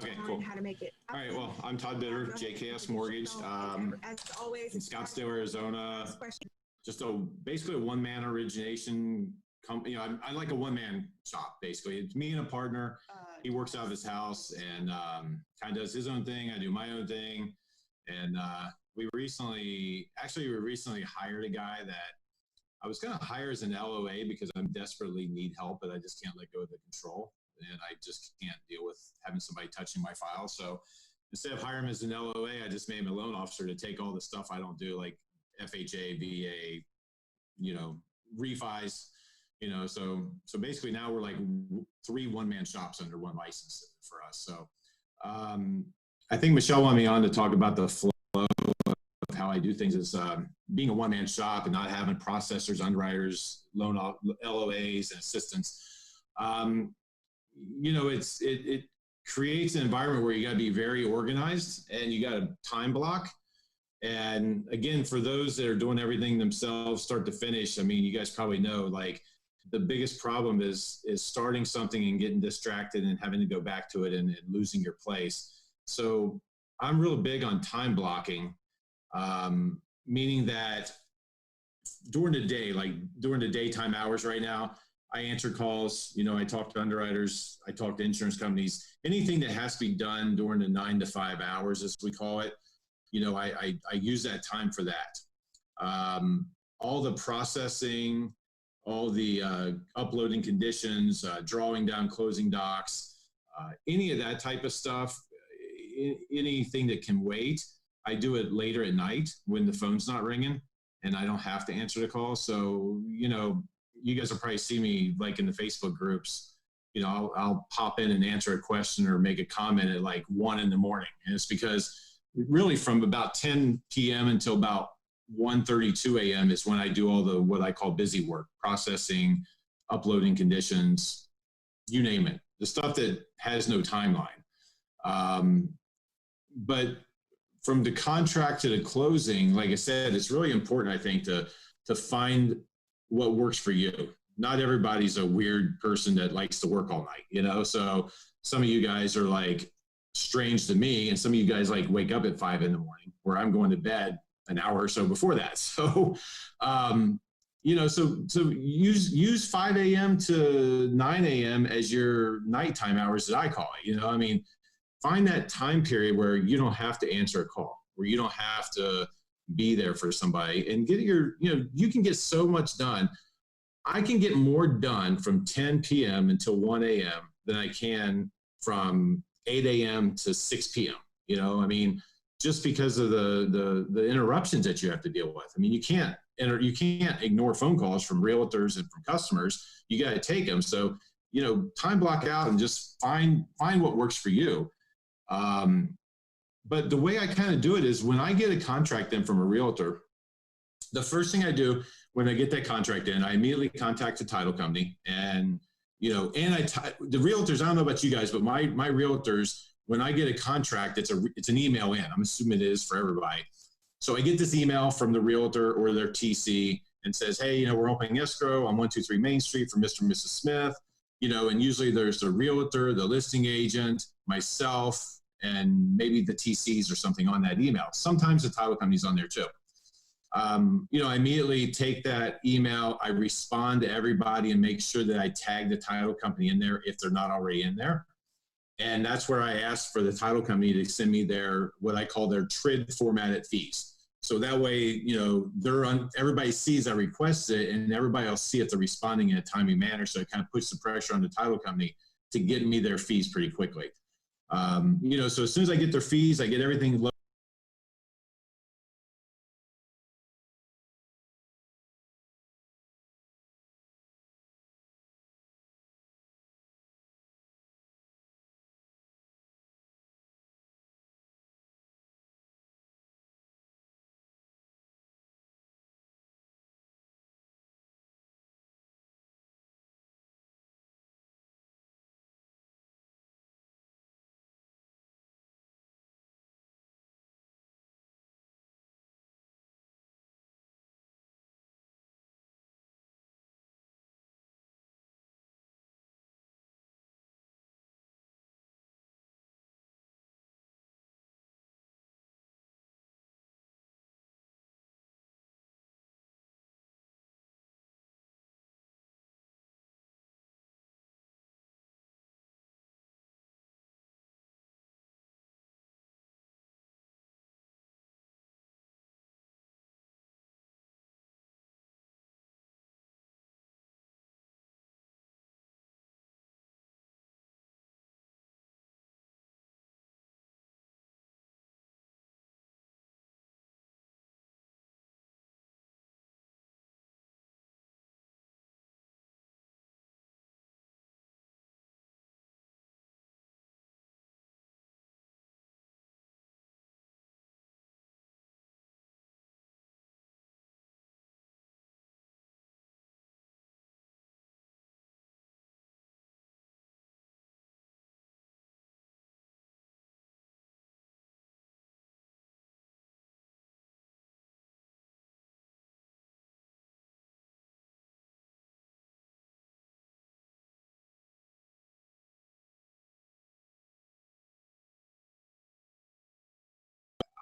Okay, cool. How to make it. All right, well, I'm Todd Bitter, JKS Mortgage, as always, in Scottsdale, Arizona. Just basically a one-man origination company. You know, I'm like a one-man shop, basically. It's me and a partner. He works out of his house and kind of does his own thing. I do my own thing. And we recently hired a guy that I was going to hire as an LOA because I desperately need help, but I just can't let go of the control. And I just can't deal with having somebody touching my file. So instead of hiring him as an LOA, I just made him a loan officer to take all the stuff I don't do, like FHA, VA, you know, refis, you know. So basically now we're like 3 one-man shops under one license for us. So I think Michelle wanted me on to talk about the flow of how I do things is being a one-man shop and not having processors, underwriters, loan LOAs, and assistants. You know, it creates an environment where you got to be very organized and you got a time block. And again, for those that are doing everything themselves, start to finish, I mean, you guys probably know, like, the biggest problem is starting something and getting distracted and having to go back to it and losing your place. So I'm real big on time blocking, meaning that during the day, like during the daytime hours right now, I answer calls, you know, I talk to underwriters, I talk to insurance companies, anything that has to be done during the 9 to 5 hours, as we call it, you know, I use that time for that. All the processing, all the uploading conditions, drawing down closing docs, any of that type of stuff, anything that can wait, I do it later at night when the phone's not ringing and I don't have to answer the call. So, you know, you guys will probably see me like in the Facebook groups, you know, I'll pop in and answer a question or make a comment at like 1 in the morning. And it's because really from about 10 p.m. until about 1:32 a.m. is when I do all the, what I call busy work, processing, uploading conditions, you name it, the stuff that has no timeline. But from the contract to the closing, like I said, it's really important, I think, to find what works for you. Not everybody's a weird person that likes to work all night, you know? So some of you guys are like strange to me, and some of you guys like wake up at 5 in the morning where I'm going to bed an hour or so before that. So, you know, so use 5 a.m. to 9 a.m. as your nighttime hours, as I call it. You know, I mean, find that time period where you don't have to answer a call, where you don't have to be there for somebody, and get your, you know, you can get so much done. I can get more done from 10 p.m. until 1 a.m. than I can from 8 a.m. to 6 p.m. You know, I mean, just because of the interruptions that you have to deal with. I mean, you can't ignore phone calls from realtors and from customers. You got to take them. So, you know, time block out and just find what works for you. But the way I kind of do it is when I get a contract in from a realtor, the first thing I do when I get that contract in, I immediately contact the title company. And, you know, and the realtors, I don't know about you guys, but my realtors, when I get a contract, it's an email in. I'm assuming it is for everybody. So I get this email from the realtor or their TC and says, hey, you know, we're opening escrow on 123 Main Street for Mr. and Mrs. Smith, you know, and usually there's the realtor, the listing agent, myself, and maybe the TCs or something on that email. Sometimes the title company's on there too. You know, I immediately take that email, I respond to everybody and make sure that I tag the title company in there if they're not already in there. And that's where I ask for the title company to send me their, what I call their TRID formatted fees. So that way, you know, everybody sees I requested it, and everybody else see if they're responding in a timely manner. So it kind of puts the pressure on the title company to get me their fees pretty quickly. You know, so as soon as I get their fees, I get everything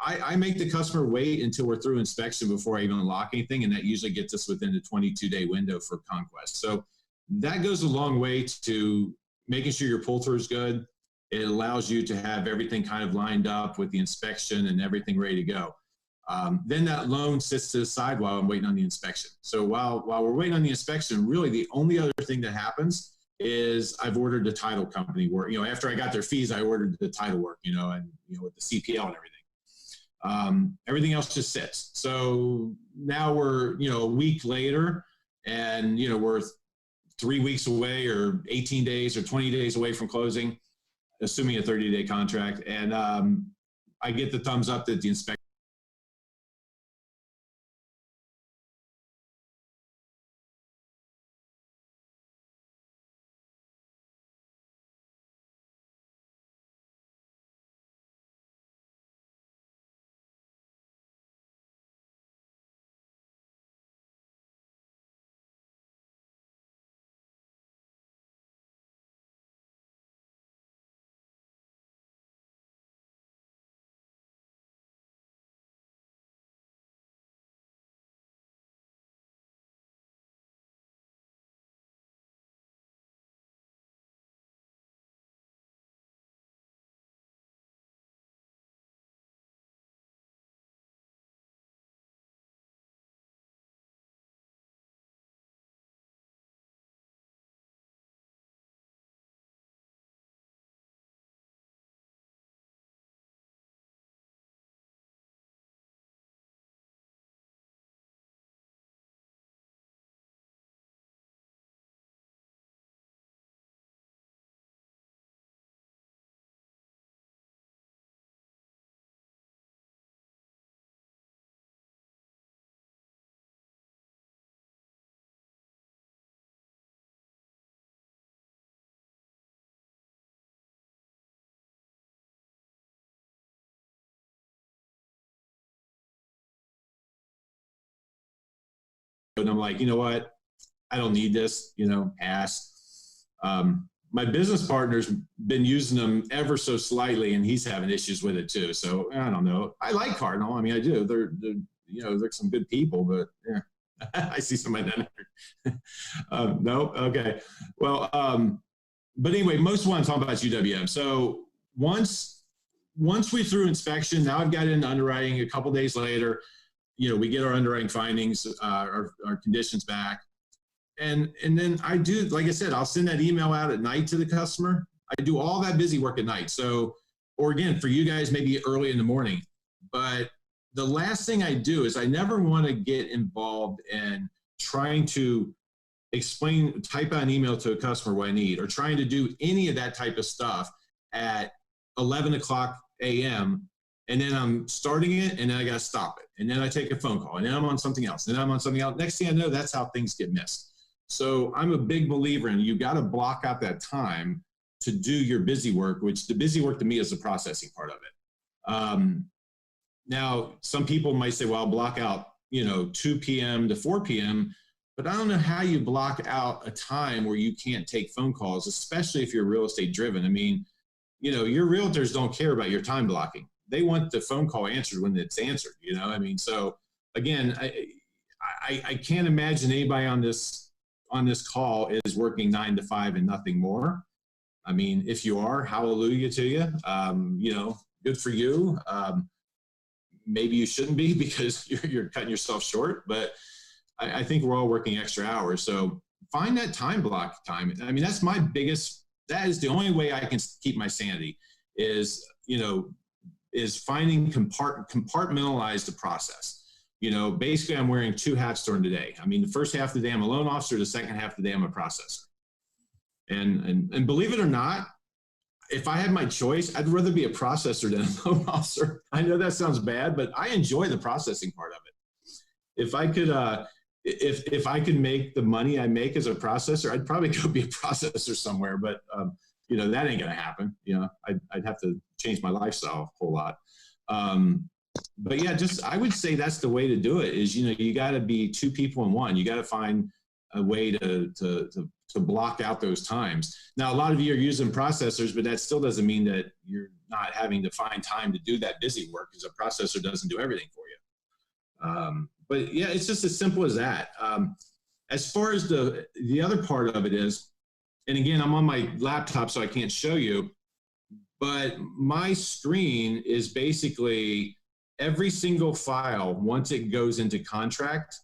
I make the customer wait until we're through inspection before I even unlock anything, and that usually gets us within the 22-day window for conquest. So that goes a long way to making sure your pull-through is good. It allows you to have everything kind of lined up with the inspection and everything ready to go. Then that loan sits to the side while I'm waiting on the inspection. So while we're waiting on the inspection, really the only other thing that happens is I've ordered the title company work. After I got their fees, I ordered the title work, and with the CPL and everything. Everything else just sits. So now we're, a week later, and, we're 3 weeks away or 18 days or 20 days away from closing, assuming a 30-day contract. And I get the thumbs up that the inspection. And I'm like, you know what? I don't need this, ass. My business partner's been using them ever so slightly, and he's having issues with it too. So I don't know. I like Cardinal. I mean, I do. They're they're some good people, but yeah, I see somebody down there. No, okay. Well, but anyway, most of what I'm talking about is UWM. So once we through inspection, now I've got it into underwriting. A couple days later, we get our underwriting findings, our conditions back. And then I do, like I said, I'll send that email out at night to the customer. I do all that busy work at night. So, or again, for you guys, maybe early in the morning. But the last thing I do is I never want to get involved in trying to type out an email to a customer what I need, or trying to do any of that type of stuff at 11 o'clock a.m. And then I'm starting it, and then I got to stop it. And then I take a phone call, and then I'm on something else, and then I'm on something else. Next thing I know, that's how things get missed. So I'm a big believer in you got to block out that time to do your busy work, which the busy work to me is the processing part of it. Now, some people might say, well, I'll block out, 2 p.m. to 4 p.m., but I don't know how you block out a time where you can't take phone calls, especially if you're real estate driven. I mean, your realtors don't care about your time blocking. They want the phone call answered when it's answered, I mean, so again, I can't imagine anybody on this call is working 9 to 5 and nothing more. I mean, if you are, hallelujah to you. Good for you. Maybe you shouldn't be because you're cutting yourself short, but I think we're all working extra hours. So find that time block time. I mean, that is the only way I can keep my sanity is finding compartmentalize the process. Basically I'm wearing 2 hats during the day. I mean, the first half of the day I'm a loan officer, the second half of the day I'm a processor. And believe it or not, if I had my choice, I'd rather be a processor than a loan officer. I know that sounds bad, but I enjoy the processing part of it. If I could, if I could make the money I make as a processor, I'd probably go be a processor somewhere, but that ain't gonna happen. I'd have to change my lifestyle a whole lot. But yeah, I would say that's the way to do it is, you got to be 2 people in one. You got to find a way to to block out those times. Now, a lot of you are using processors, but that still doesn't mean that you're not having to find time to do that busy work, because a processor doesn't do everything for you. But yeah, it's just as simple as that. As far as the other part of it is, and again, I'm on my laptop, so I can't show you, but my screen is basically every single file. Once it goes into contract,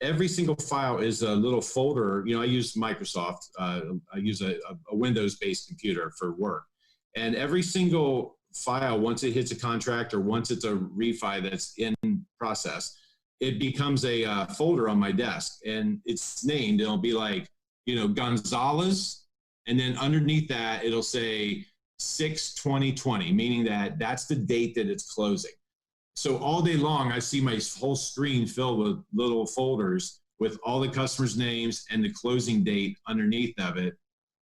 every single file is a little folder. You know, I use Microsoft. I use a Windows-based computer for work. And every single file, once it hits a contract or once it's a refi that's in process, it becomes a folder on my desk. And it's named, it'll be like, you know, Gonzalez. And then underneath that, it'll say 6/20/20, meaning that that's the date that it's closing. So all day long, I see my whole screen filled with little folders with all the customers' names and the closing date underneath of it.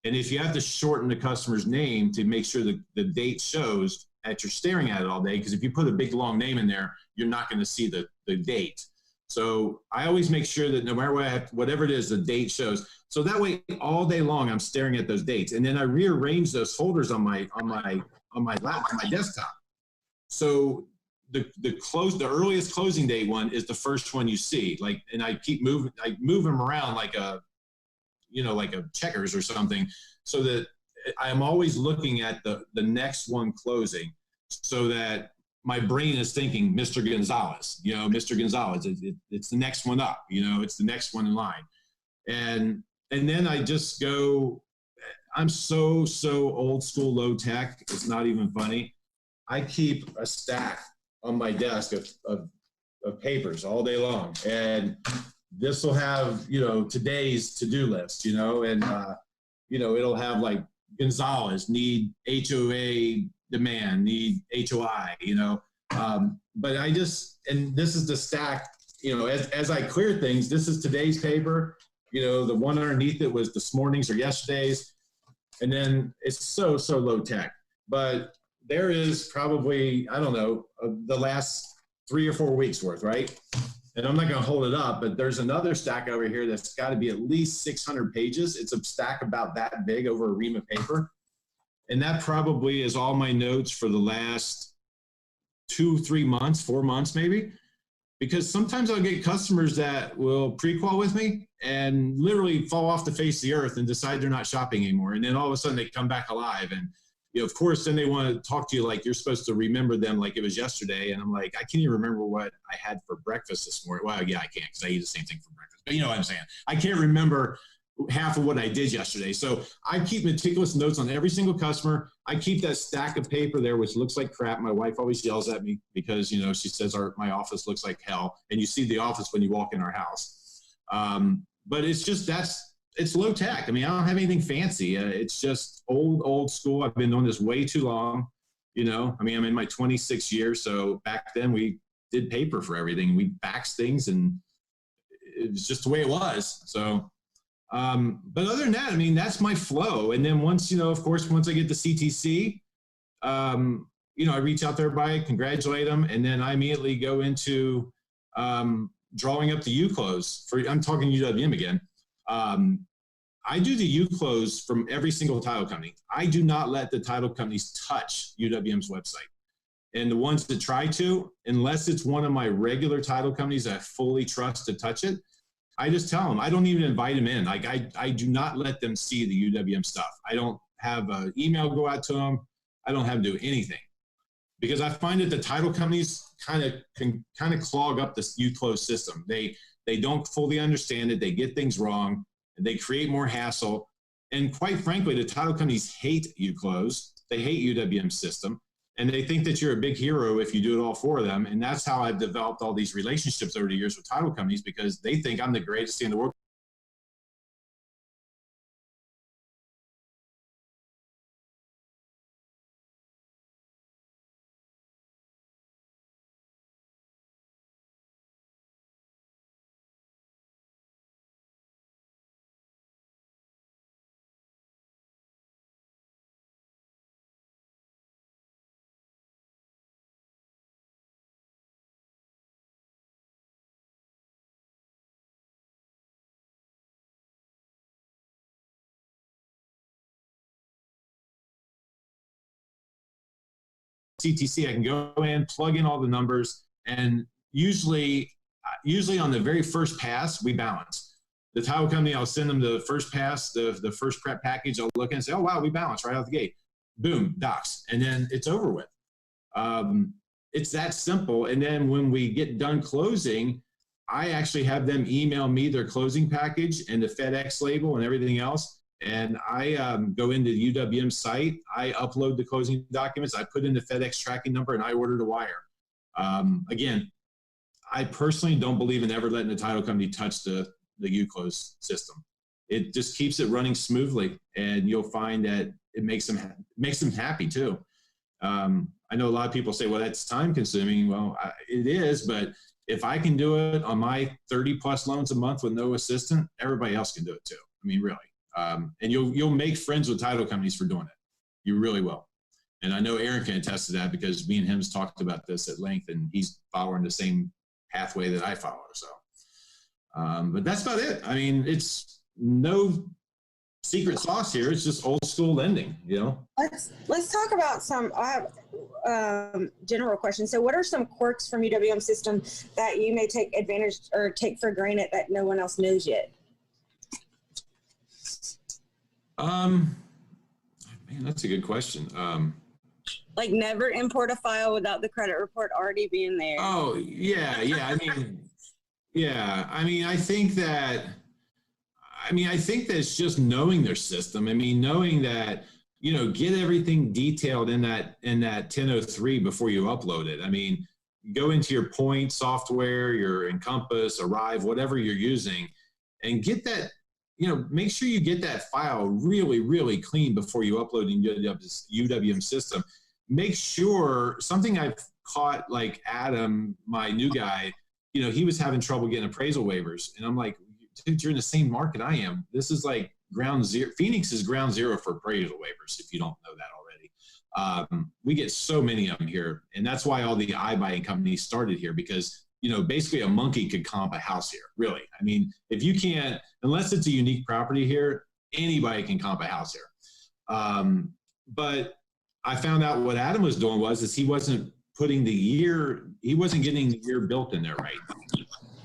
And if you have to shorten the customer's name to make sure that the date shows that you're staring at it all day, because if you put a big long name in there, you're not going to see the date. So I always make sure that no matter what, whatever it is, the date shows. So that way, all day long, I'm staring at those dates, and then I rearrange those folders on my desktop. So the earliest closing date one is the first one you see. Like, and I move them around like a checkers or something, so that I am always looking at the next one closing, so that my brain is thinking, Mr. Gonzalez, you know, Mr. Gonzalez, it's the next one up, you know, it's the next one in line. And then I just go, I'm so old school, low tech, it's not even funny. I keep a stack on my desk of papers all day long. And this will have, you know, today's to-do list, you know, and, you know, it'll have like Gonzalez, need HOA demand, need HOI, you know. But I just, and this is the stack, you know, as I clear things, this is today's paper, you know, the one underneath it was this morning's or yesterday's. And then it's so low tech. But there is probably, I don't know, the last 3 or 4 weeks worth, right? And I'm not going to hold it up, but there's another stack over here that's got to be at least 600 pages. It's a stack about that big over a ream of paper. And that probably is all my notes for the last 2, 3 months, 4 months maybe. Because sometimes I'll get customers that will pre-qual with me and literally fall off the face of the earth and decide they're not shopping anymore. And then all of a sudden they come back alive. And you know, of course, then they want to talk to you like you're supposed to remember them like it was yesterday. And I'm like, I can't even remember what I had for breakfast this morning. Well, yeah, I can't, because I eat the same thing for breakfast. But you know what I'm saying? I can't remember half of what I did yesterday. So I keep meticulous notes on every single customer. I keep that stack of paper there, which looks like crap. My wife always yells at me because, you know, she says my office looks like hell. And you see the office when you walk in our house. But it's just, it's low tech. I mean, I don't have anything fancy. It's just old school. I've been doing this way too long. You know, I mean, I'm in my 26th year. So back then we did paper for everything. We faxed things, and it was just the way it was. So, but other than that, I mean, that's my flow. And then once, you know, of course, once I get the CTC, you know, I reach out to everybody, congratulate them. And then I immediately go into drawing up the UClose. I'm talking UWM again. I do the UClose from every single title company. I do not let the title companies touch UWM's website. And the ones that try to, unless it's one of my regular title companies that I fully trust to touch it, I just tell them. I don't even invite them in. Like I do not let them see the UWM stuff. I don't have an email go out to them. I don't have to do anything, because I find that the title companies can clog up this UClose system. They don't fully understand it. They get things wrong. They create more hassle. And quite frankly, the title companies hate UClose. They hate UWM's system. And they think that you're a big hero if you do it all for them. And that's how I've developed all these relationships over the years with title companies, because they think I'm the greatest thing in the world. CTC, I can go in, plug in all the numbers, and usually on the very first pass, we balance. The title company, I'll send them the first pass, the first prep package. I'll look and say, oh, wow, we balance right out the gate. Boom, docs. And then it's over with. It's that simple. And then when we get done closing, I actually have them email me their closing package and the FedEx label and everything else. And I go into the UWM site. I upload the closing documents. I put in the FedEx tracking number and I order the wire. Again, I personally don't believe in ever letting the title company touch the UClose system. It just keeps it running smoothly, and you'll find that it makes them happy too. I know a lot of people say, well, that's time consuming. Well, it is, but if I can do it on my 30 plus loans a month with no assistant, everybody else can do it too. I mean, really. And you'll make friends with title companies for doing it. You really will. And I know Aaron can attest to that because me and him's talked about this at length, and he's following the same pathway that I follow. So, but that's about it. I mean, it's no secret sauce here. It's just old school lending, you know? Let's talk about some, I have general questions. So what are some quirks from UWM system that you may take advantage or take for granted that no one else knows yet? Man, that's a good question. Like never import a file without the credit report already being there. Oh, yeah. I mean, yeah. I think that it's just knowing their system. I mean, knowing that, you know, get everything detailed in that 1003 before you upload it. I mean, go into your Point software, your Encompass, Arrive, whatever you're using, and get that, you know, make sure you get that file really, really clean before you upload in UWM system. Make sure, something I've caught, like Adam, my new guy, you know, he was having trouble getting appraisal waivers. And I'm like, dude, you're in the same market I am. This is like ground zero. Phoenix is ground zero for appraisal waivers, if you don't know that already. We get so many of them here. And that's why all the iBuying companies started here, because, you know, basically a monkey could comp a house here, really. I mean, if you can't, unless it's a unique property here, anybody can comp a house here. But I found out what Adam was doing is he wasn't putting he wasn't getting the year built in there right.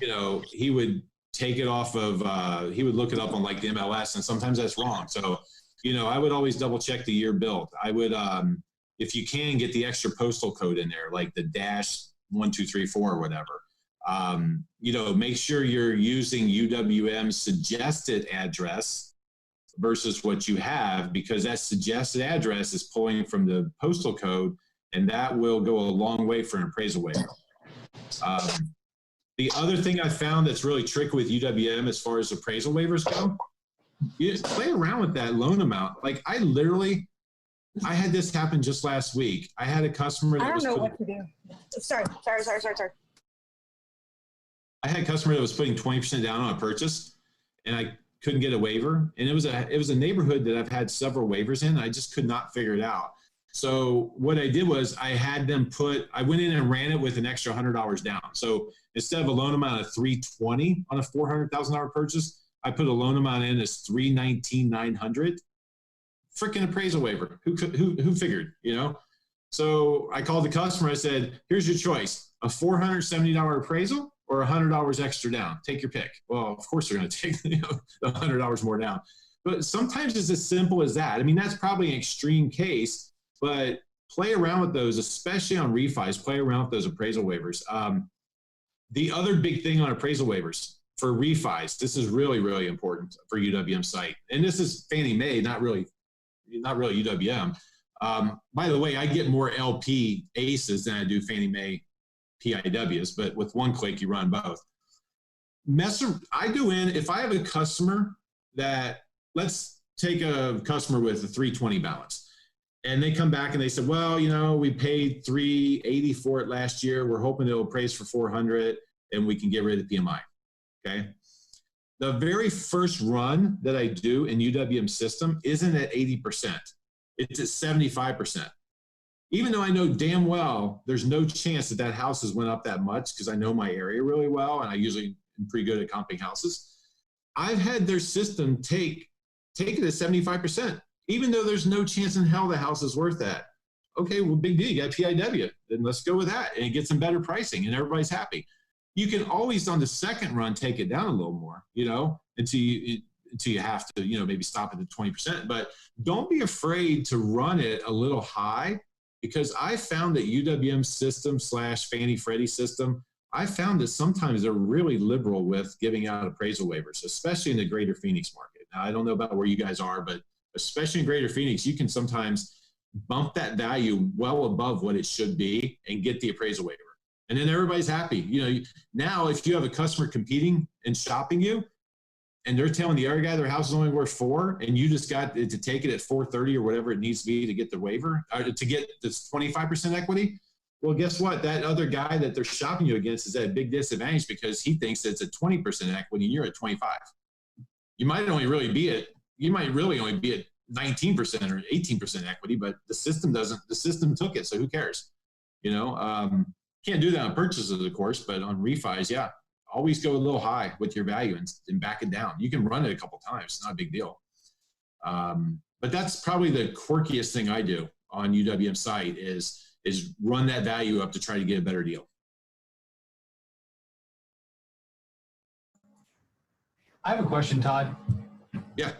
You know, he would take it off of, he would look it up on like the MLS, and sometimes that's wrong. So, you know, I would always double check the year built. I would, if you can, get the extra postal code in there, like the -1234 or whatever. You know, make sure you're using UWM's suggested address versus what you have, because that suggested address is pulling from the postal code, and that will go a long way for an appraisal waiver. The other thing I found that's really tricky with UWM as far as appraisal waivers go, you just play around with that loan amount. Like I had this happen just last week. I had a customer that I don't know what to do. Sorry. I had a customer that was putting 20% down on a purchase, and I couldn't get a waiver. And it was a neighborhood that I've had several waivers in. I just could not figure it out. So what I did was I went in and ran it with an extra $100 down. So instead of a loan amount of $320 on a $400,000 purchase, I put a loan amount in as $319,900. Freaking appraisal waiver. Who figured, you know? So I called the customer. I said, here's your choice: a $470 appraisal or $100 extra down. Take your pick. Well, of course they're going to take the $100 more down. But sometimes it's as simple as that. I mean, that's probably an extreme case, but play around with those, especially on refis. Play around with those appraisal waivers. The other big thing on appraisal waivers for refis, this is really, really important for UWM site. And this is Fannie Mae, not really UWM. By the way, I get more LP ACEs than I do Fannie Mae PIWs, but with one click, you run both. I go in, if I have a customer that, let's take a customer with a 320 balance, and they come back and they said, well, you know, we paid $380 for it last year. We're hoping it'll appraise for $400 and we can get rid of the PMI. Okay. The very first run that I do in UWM system isn't at 80%. It's at 75%. Even though I know damn well there's no chance that house has went up that much, because I know my area really well and I usually am pretty good at comping houses. I've had their system take it at 75%, even though there's no chance in hell the house is worth that. okay, well, big deal. You got PIW. Then let's go with that and get some better pricing and everybody's happy. You can always on the second run take it down a little more, until you have to, maybe stop at the 20%. But don't be afraid to run it a little high, because I found that UWM system / Fannie Freddie system, I found that sometimes they're really liberal with giving out appraisal waivers, especially in the greater Phoenix market. Now, I don't know about where you guys are, but especially in greater Phoenix, you can sometimes bump that value well above what it should be and get the appraisal waiver. And then everybody's happy. Now, if you have a customer competing and shopping you, and they're telling the other guy their house is only worth $4, and you just got to take it at $430 or whatever it needs to be to get the waiver, or to get this 25% equity, well, guess what? That other guy that they're shopping you against is at a big disadvantage because he thinks it's a 20% equity and you're at 25. You might really only be at 19% or 18% equity, but the system took it. So who cares? Can't do that on purchases, of course, but on refis, yeah, always go a little high with your value and back it down. You can run it a couple times. It's not a big deal. But that's probably the quirkiest thing I do on UWM site is run that value up to try to get a better deal. I have a question, Todd. Yeah.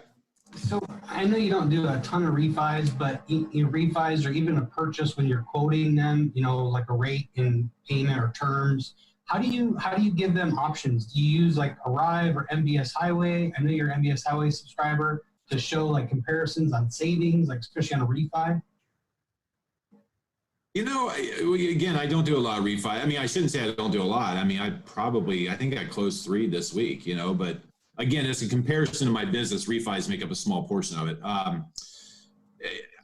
So I know you don't do a ton of refis, but in refis or even a purchase when you're quoting them, like a rate in payment or terms, how do you give them options? Do you use like Arrive or MBS Highway? I know you're an MBS Highway subscriber, to show like comparisons on savings, like especially on a refi? Again, I don't do a lot of refi. I mean, I shouldn't say I don't do a lot. I mean, I think I closed 3 this week, but again, as a comparison to my business, refis make up a small portion of it. I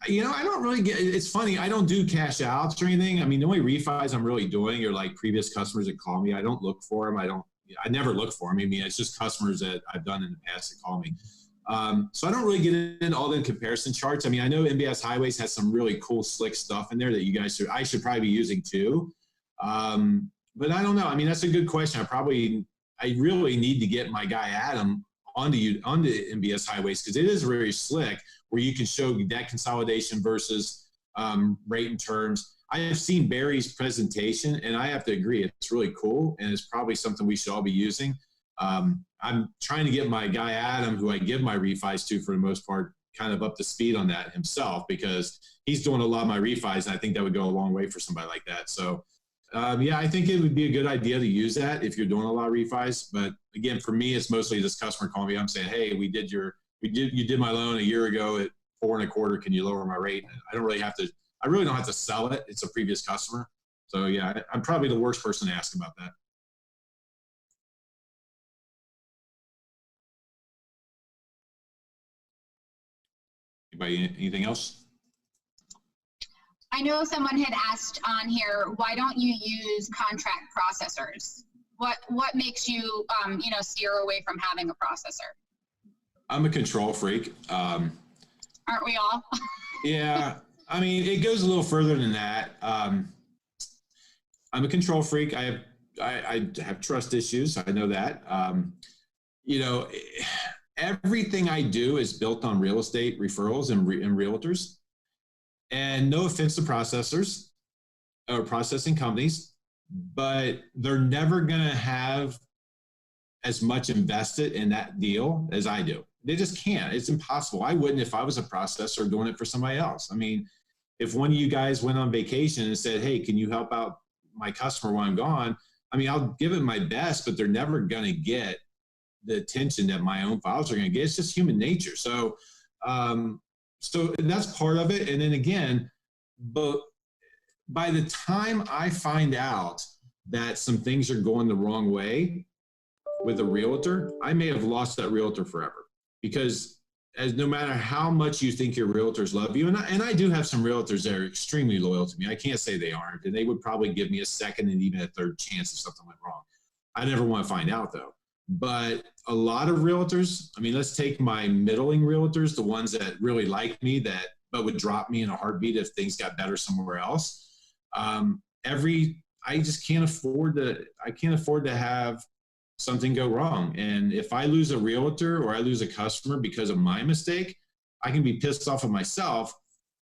don't really it's funny. I don't do cash outs or anything. I mean, the only refis I'm really doing are like previous customers that call me. I don't look for them. I never look for them. I mean, it's just customers that I've done in the past that call me. So I don't really get into all the comparison charts. I mean, I know MBS Highways has some really cool, slick stuff in there that I should probably be using too. But I don't know. I mean, that's a good question. I really need to get my guy Adam onto MBS Highways, because it is very slick where you can show that consolidation versus rate and terms. I have seen Barry's presentation, and I have to agree, it's really cool, and it's probably something we should all be using. I'm trying to get my guy Adam, who I give my refis to for the most part, kind of up to speed on that himself, because he's doing a lot of my refis, and I think that would go a long way for somebody like that. So, yeah, I think it would be a good idea to use that if you're doing a lot of refis. But again, for me, it's mostly this customer calling me. I'm saying, hey, you did my loan a year ago at 4.25. Can you lower my rate? I really don't have to sell it. It's a previous customer. So yeah, I'm probably the worst person to ask about that. Anybody, anything else? I know someone had asked on here, why don't you use contract processors? What makes you, steer away from having a processor? I'm a control freak. Aren't we all? Yeah. I mean, it goes a little further than that. I'm a control freak. I have trust issues. I know that. Everything I do is built on real estate referrals and realtors. And no offense to processors or processing companies, but they're never going to have as much invested in that deal as I do. They just can't. It's impossible. I wouldn't if I was a processor doing it for somebody else. I mean, if one of you guys went on vacation and said, hey, can you help out my customer while I'm gone? I mean, I'll give it my best, but they're never going to get the attention that my own files are going to get. It's just human nature. So that's part of it. And then again, but by the time I find out that some things are going the wrong way with a realtor, I may have lost that realtor forever, because as no matter how much you think your realtors love you, and I do have some realtors that are extremely loyal to me. I can't say they aren't, and they would probably give me a second and even a third chance if something went wrong. I never want to find out though. But a lot of realtors, I mean, let's take my middling realtors, the ones that really like me, but would drop me in a heartbeat if things got better somewhere else. I just can't afford to have something go wrong. And if I lose a realtor or I lose a customer because of my mistake, I can be pissed off at myself,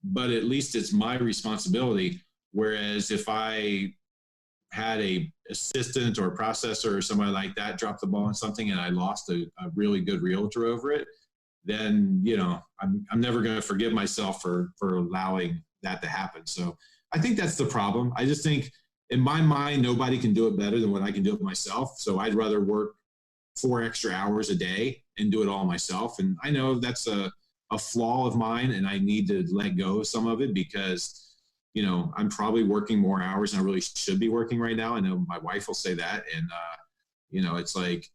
but at least it's my responsibility. Whereas if I had a assistant or a processor or somebody like that drop the ball on something and I lost a really good realtor over it, then, you know, I'm never going to forgive myself for allowing that to happen. So I think that's the problem. I just think in my mind, nobody can do it better than what I can do it myself. So I'd rather work 4 extra hours a day and do it all myself. And I know that's a flaw of mine, and I need to let go of some of it because, you know, I'm probably working more hours than I really should be working right now. I know my wife will say that. And, you know, it's like,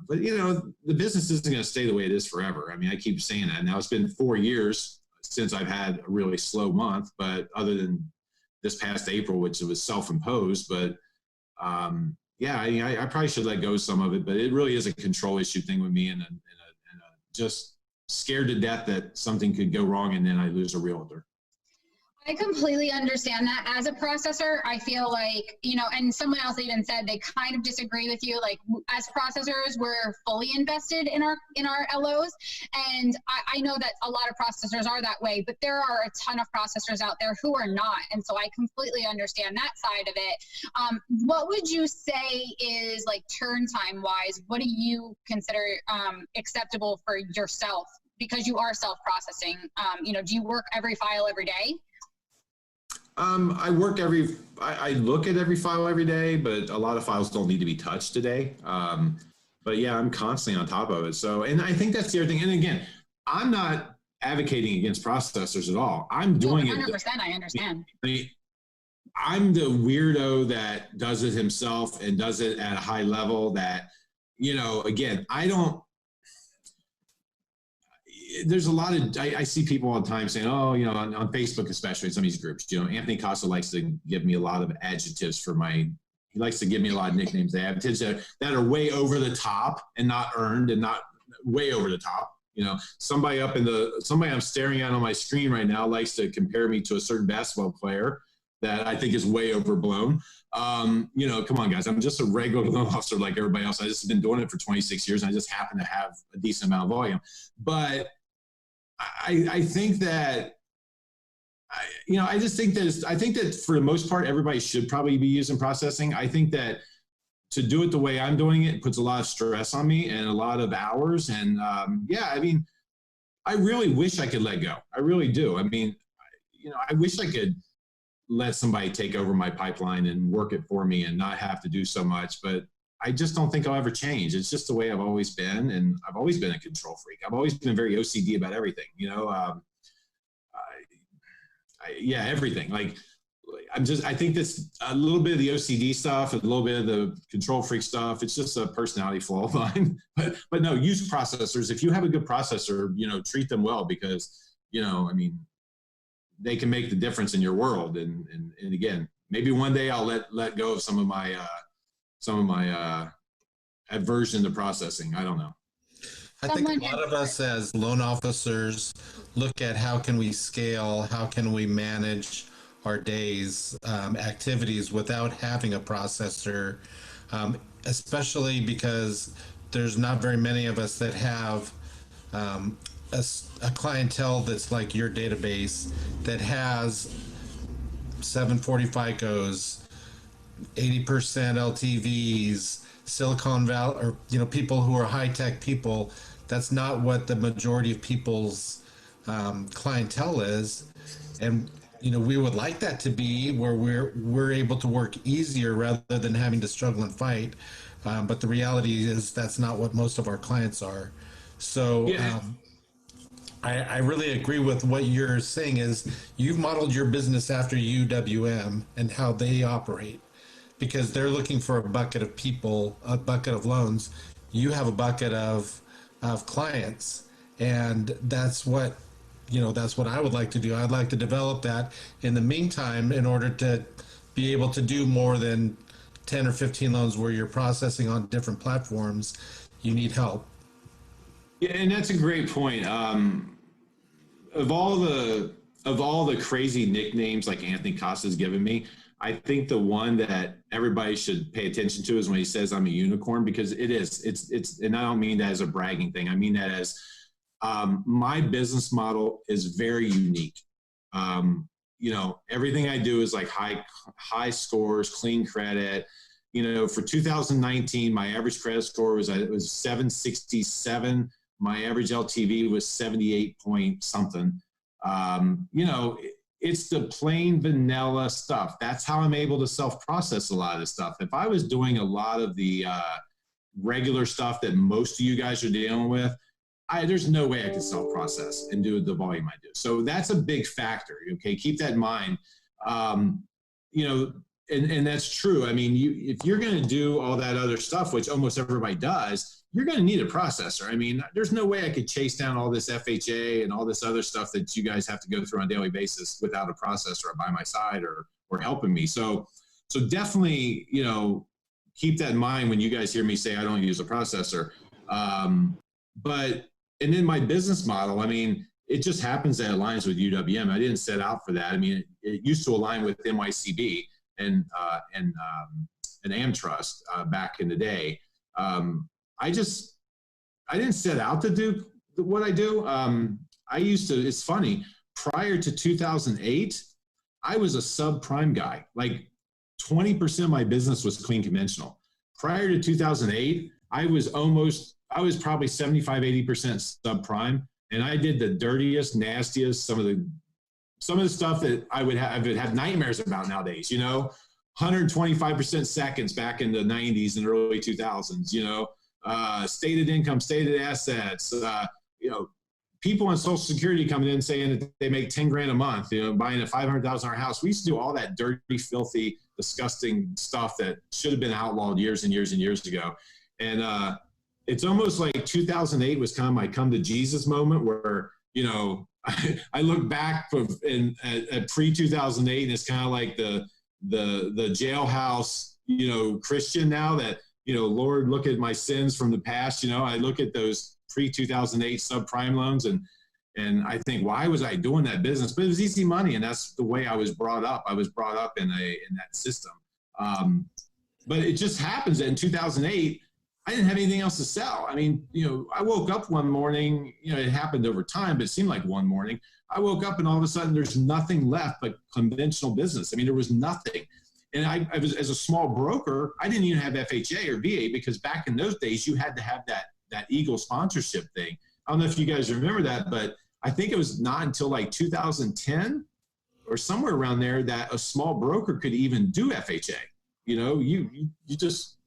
but, you know, the business isn't going to stay the way it is forever. I mean, I keep saying that. Now, it's been 4 years since I've had a really slow month, but other than this past April, which was self-imposed. But, yeah, I probably should let go of some of it, but it really is a control issue thing with me, and just scared to death that something could go wrong and then I lose a realtor. I completely understand that. As a processor, I feel like, you know, and someone else even said they kind of disagree with you. Like, as processors, we're fully invested in our LOs. And I know that a lot of processors are that way, but there are a ton of processors out there who are not. And so I completely understand that side of it. What would you say is, like, turn time wise, what do you consider acceptable for yourself? Because you are self-processing, you know, do you work every file every day? I look at every file every day, but a lot of files don't need to be touched today. But yeah, I'm constantly on top of it. So, and I think that's the other thing. And again, I'm not advocating against processors at all. I'm doing 100%, it. 100%, I understand. I'm the weirdo that does it himself and does it at a high level that, you know, again, there's a lot of, I see people all the time saying, oh, you know, on Facebook, especially in some of these groups, you know, Anthony Costa likes to give me a lot of adjectives he likes to give me a lot of nicknames, adjectives that are way over the top and not earned and not way over the top. You know, somebody I'm staring at on my screen right now likes to compare me to a certain basketball player that I think is way overblown. You know, come on, guys. I'm just a regular loan officer like everybody else. I just have been doing it for 26 years, and I just happen to have a decent amount of volume. But I think that, you know, I think that for the most part, everybody should probably be using processing. I think that to do it the way I'm doing it puts a lot of stress on me and a lot of hours. And yeah, I mean, I really wish I could let go. I really do. I mean, you know, I wish I could let somebody take over my pipeline and work it for me and not have to do so much. But I just don't think I'll ever change. It's just the way I've always been. And I've always been a control freak. I've always been very OCD about everything, you know? Yeah, everything. Like, I think this, a little bit of the OCD stuff, a little bit of the control freak stuff, it's just a personality flaw of mine. But no, use processors. If you have a good processor, you know, treat them well because, you know, I mean, they can make the difference in your world. And again, maybe one day I'll let go of some of my aversion to processing. I don't know. I think a lot of us as loan officers look at how can we scale, how can we manage our days, activities without having a processor, especially because there's not very many of us that have a clientele that's like your database that has 740 FICOs, 80% LTVs, Silicon Valley, or, you know, people who are high-tech people. That's not what the majority of people's clientele is. And, you know, we would like that to be where we're able to work easier rather than having to struggle and fight. But the reality is that's not what most of our clients are. So yeah. I really agree with what you're saying is you've modeled your business after UWM and how they operate, because they're looking for a bucket of people, a bucket of loans. You have a bucket of clients, and that's what, you know, that's what I would like to do. I'd like to develop that in the meantime in order to be able to do more than 10 or 15 loans where you're processing on different platforms. You need help. Yeah, and that's a great point. Of all the crazy nicknames like Anthony Costa's given me, I think the one that everybody should pay attention to is when he says I'm a unicorn, because it is. It's, and I don't mean that as a bragging thing. I mean that as my business model is very unique. You know, everything I do is like high scores, clean credit. You know, for 2019, my average credit score was 767. My average LTV was 78 point something. You know, it's the plain vanilla stuff. That's how I'm able to self-process a lot of this stuff. If I was doing a lot of the regular stuff that most of you guys are dealing with, there's no way I could self-process and do the volume I do. So that's a big factor. Okay, keep that in mind. You know, and that's true. I mean, if you're going to do all that other stuff, which almost everybody does, you're going to need a processor. I mean, there's no way I could chase down all this FHA and all this other stuff that you guys have to go through on a daily basis without a processor by my side or helping me. So definitely, you know, keep that in mind when you guys hear me say I don't use a processor. And in my business model, I mean, it just happens that it aligns with UWM. I didn't set out for that. I mean, it used to align with NYCB and AmTrust back in the day. I didn't set out to do what I do. It's funny, prior to 2008, I was a subprime guy. Like 20% of my business was clean conventional. Prior to 2008, I was probably 75, 80% subprime. And I did the dirtiest, nastiest, some of the stuff that I would have nightmares about nowadays, you know, 125% seconds back in the 90s and early 2000s, you know, stated income, stated assets, you know, people on Social Security coming in saying that they make 10 grand a month, you know, buying a $500,000 house. We used to do all that dirty, filthy, disgusting stuff that should have been outlawed years and years and years ago. And it's almost like 2008 was kind of my come to Jesus moment where, you know, I look back at pre-2008 and it's kind of like the jailhouse, you know, Christian now that, you know, Lord, look at my sins from the past. You know, I look at those pre-2008 subprime loans and I think, why was I doing that business? But it was easy money, and that's the way I was brought up. I was brought up in that system. But it just happens that in 2008, I didn't have anything else to sell. I mean, you know, I woke up one morning, you know, it happened over time, but it seemed like one morning. I woke up and all of a sudden there's nothing left but conventional business. I mean, there was nothing. And I was, as a small broker, I didn't even have FHA or VA because back in those days, you had to have that Eagle sponsorship thing. I don't know if you guys remember that, but I think it was not until like 2010 or somewhere around there that a small broker could even do FHA. You know, you just,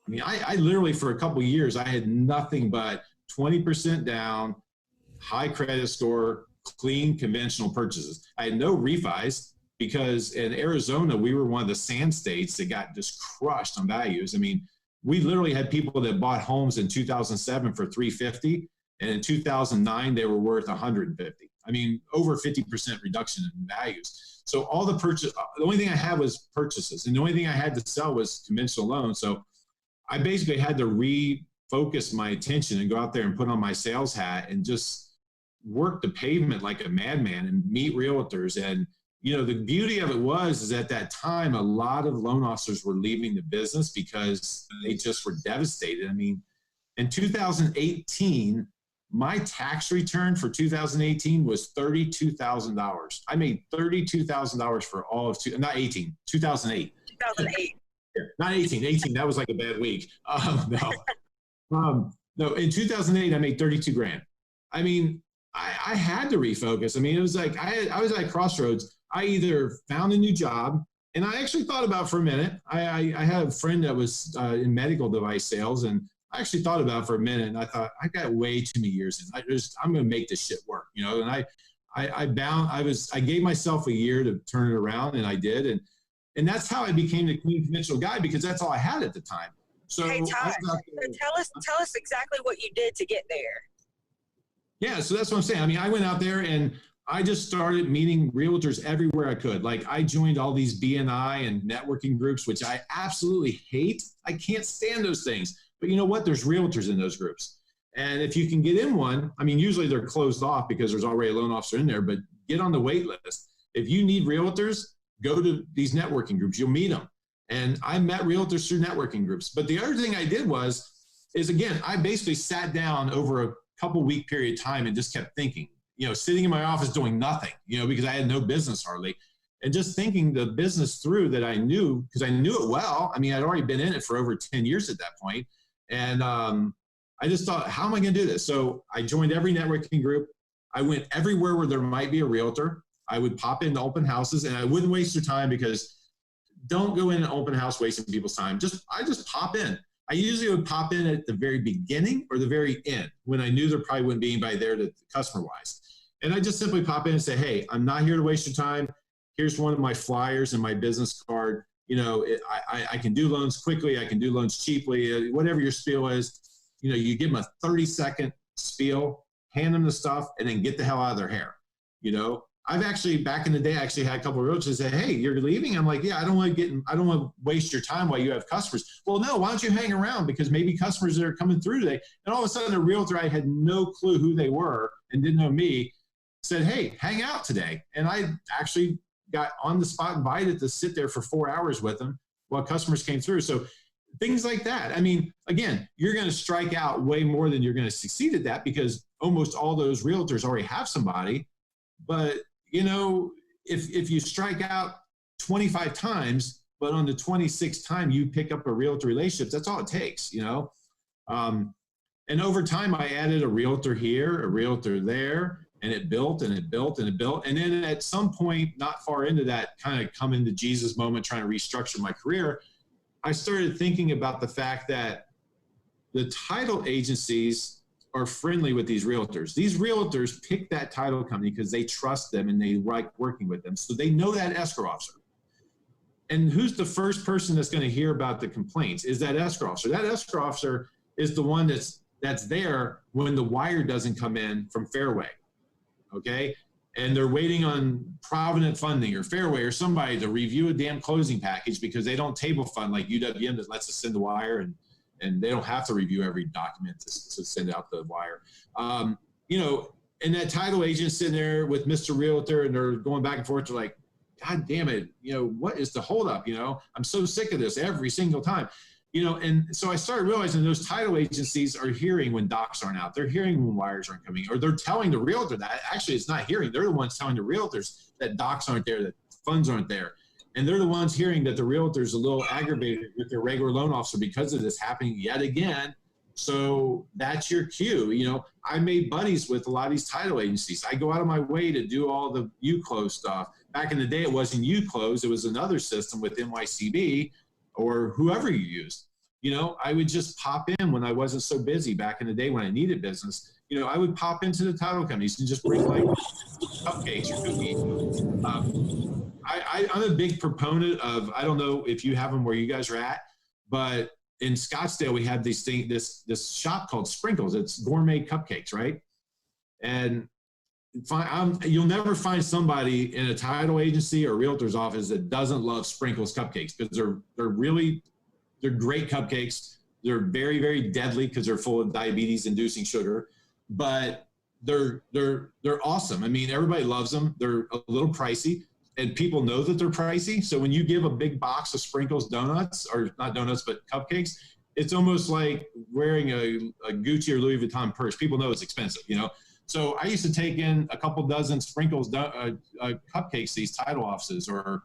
I mean, I literally for a couple of years, I had nothing but 20% down, high credit score, clean conventional purchases. I had no refis because in Arizona, we were one of the sand states that got just crushed on values. I mean, we literally had people that bought homes in 2007 for $350, and in 2009, they were worth $150. I mean, over 50% reduction in values. So all the only thing I had was purchases, and the only thing I had to sell was conventional loans. So I basically had to refocus my attention and go out there and put on my sales hat and just work the pavement like a madman and meet realtors. And, you know, the beauty of it is at that time, a lot of loan officers were leaving the business because they just were devastated. I mean, in 2018, my tax return for 2018 was $32,000. I made $32,000 for all of 2008. 2008. Not 18. That was like a bad week. No, in 2008, I made 32 grand. I mean, I had to refocus. I mean, it was like I was at crossroads. I either found a new job, and I actually thought about for a minute. I had a friend that was in medical device sales, and I actually thought about it for a minute, and I thought, I got way too many years in. I'm going to make this shit work, you know. And I gave myself a year to turn it around, and I did. And that's how I became the clean conventional guy, because that's all I had at the time. So, hey, Todd, tell us exactly what you did to get there. Yeah, so that's what I'm saying. I mean, I went out there and I just started meeting realtors everywhere I could. Like, I joined all these BNI and networking groups, which I absolutely hate. I can't stand those things. But you know what? There's realtors in those groups. And if you can get in one, I mean, usually they're closed off because there's already a loan officer in there, but get on the wait list. If you need realtors, go to these networking groups. You'll meet them. And I met realtors through networking groups. But the other thing I did is again, I basically sat down over a couple week period of time and just kept thinking, sitting in my office doing nothing, because I had no business hardly. And just thinking the business through that I knew, because I knew it well. I mean, I'd already been in it for over 10 years at that point. And I just thought, how am I going to do this? So I joined every networking group. I went everywhere where there might be a realtor. I would pop into open houses, and I wouldn't waste your time, because don't go in an open house wasting people's time. I just pop in. I usually would pop in at the very beginning or the very end when I knew there probably wouldn't be anybody there to customer-wise. And I just simply pop in and say, hey, I'm not here to waste your time. Here's one of my flyers and my business card. I can do loans quickly. I can do loans cheaply. Whatever your spiel is, you give them a 30-second spiel, hand them the stuff, and then get the hell out of their hair. I've actually, back in the day, I actually had a couple of realtors say, hey, you're leaving? I'm like, yeah, I don't want to waste your time while you have customers. Well, no, why don't you hang around? Because maybe customers that are coming through today, and all of a sudden a realtor, I had no clue who they were and didn't know me, said, hey, hang out today. And I actually got on the spot invited to sit there for 4 hours with them while customers came through. So things like that. I mean, again, you're going to strike out way more than you're going to succeed at that, because almost all those realtors already have somebody. But if you strike out 25 times, but on the 26th time you pick up a realtor relationship, that's all it takes, And over time, I added a realtor here, a realtor there, and it built and it built and it built. And then at some point, not far into that kind of come into Jesus moment, trying to restructure my career, I started thinking about the fact that the title agencies are friendly with these realtors. These realtors pick that title company because they trust them and they like working with them. So they know that escrow officer. And who's the first person that's going to hear about the complaints? Is that escrow officer. That escrow officer is the one that's there when the wire doesn't come in from Fairway. Okay. And they're waiting on Provident Funding or Fairway or somebody to review a damn closing package, because they don't table fund like UWM that lets us send the wire, and they don't have to review every document to send out the wire. And that title agent sitting there with Mr. Realtor, and they're going back and forth. They're like, God damn it, what is the holdup? I'm so sick of this every single time. And so I started realizing those title agencies are hearing when docs aren't out. They're hearing when wires aren't coming, or they're telling the realtor that. Actually, it's not hearing. They're the ones telling the realtors that docs aren't there, that funds aren't there. And they're the ones hearing that the realtor's a little aggravated with their regular loan officer because of this happening yet again. So that's your cue. I made buddies with a lot of these title agencies. I go out of my way to do all the UClose stuff. Back in the day, it wasn't UClose. It was another system with NYCB or whoever you used. I would just pop in when I wasn't so busy back in the day when I needed business. I would pop into the title companies and just bring like cupcakes or cookies. I'm a big proponent of, I don't know if you have them where you guys are at, but in Scottsdale, we have this shop called Sprinkles. It's gourmet cupcakes, right? And you'll never find somebody in a title agency or realtor's office that doesn't love Sprinkles cupcakes, because they're great cupcakes. They're very, very deadly because they're full of diabetes-inducing sugar, but they're awesome. I mean, everybody loves them. They're a little pricey, and people know that they're pricey. So when you give a big box of Sprinkles donuts, or not donuts, but cupcakes, it's almost like wearing a Gucci or Louis Vuitton purse. People know it's expensive, So I used to take in a couple dozen Sprinkles cupcakes, these title offices, or,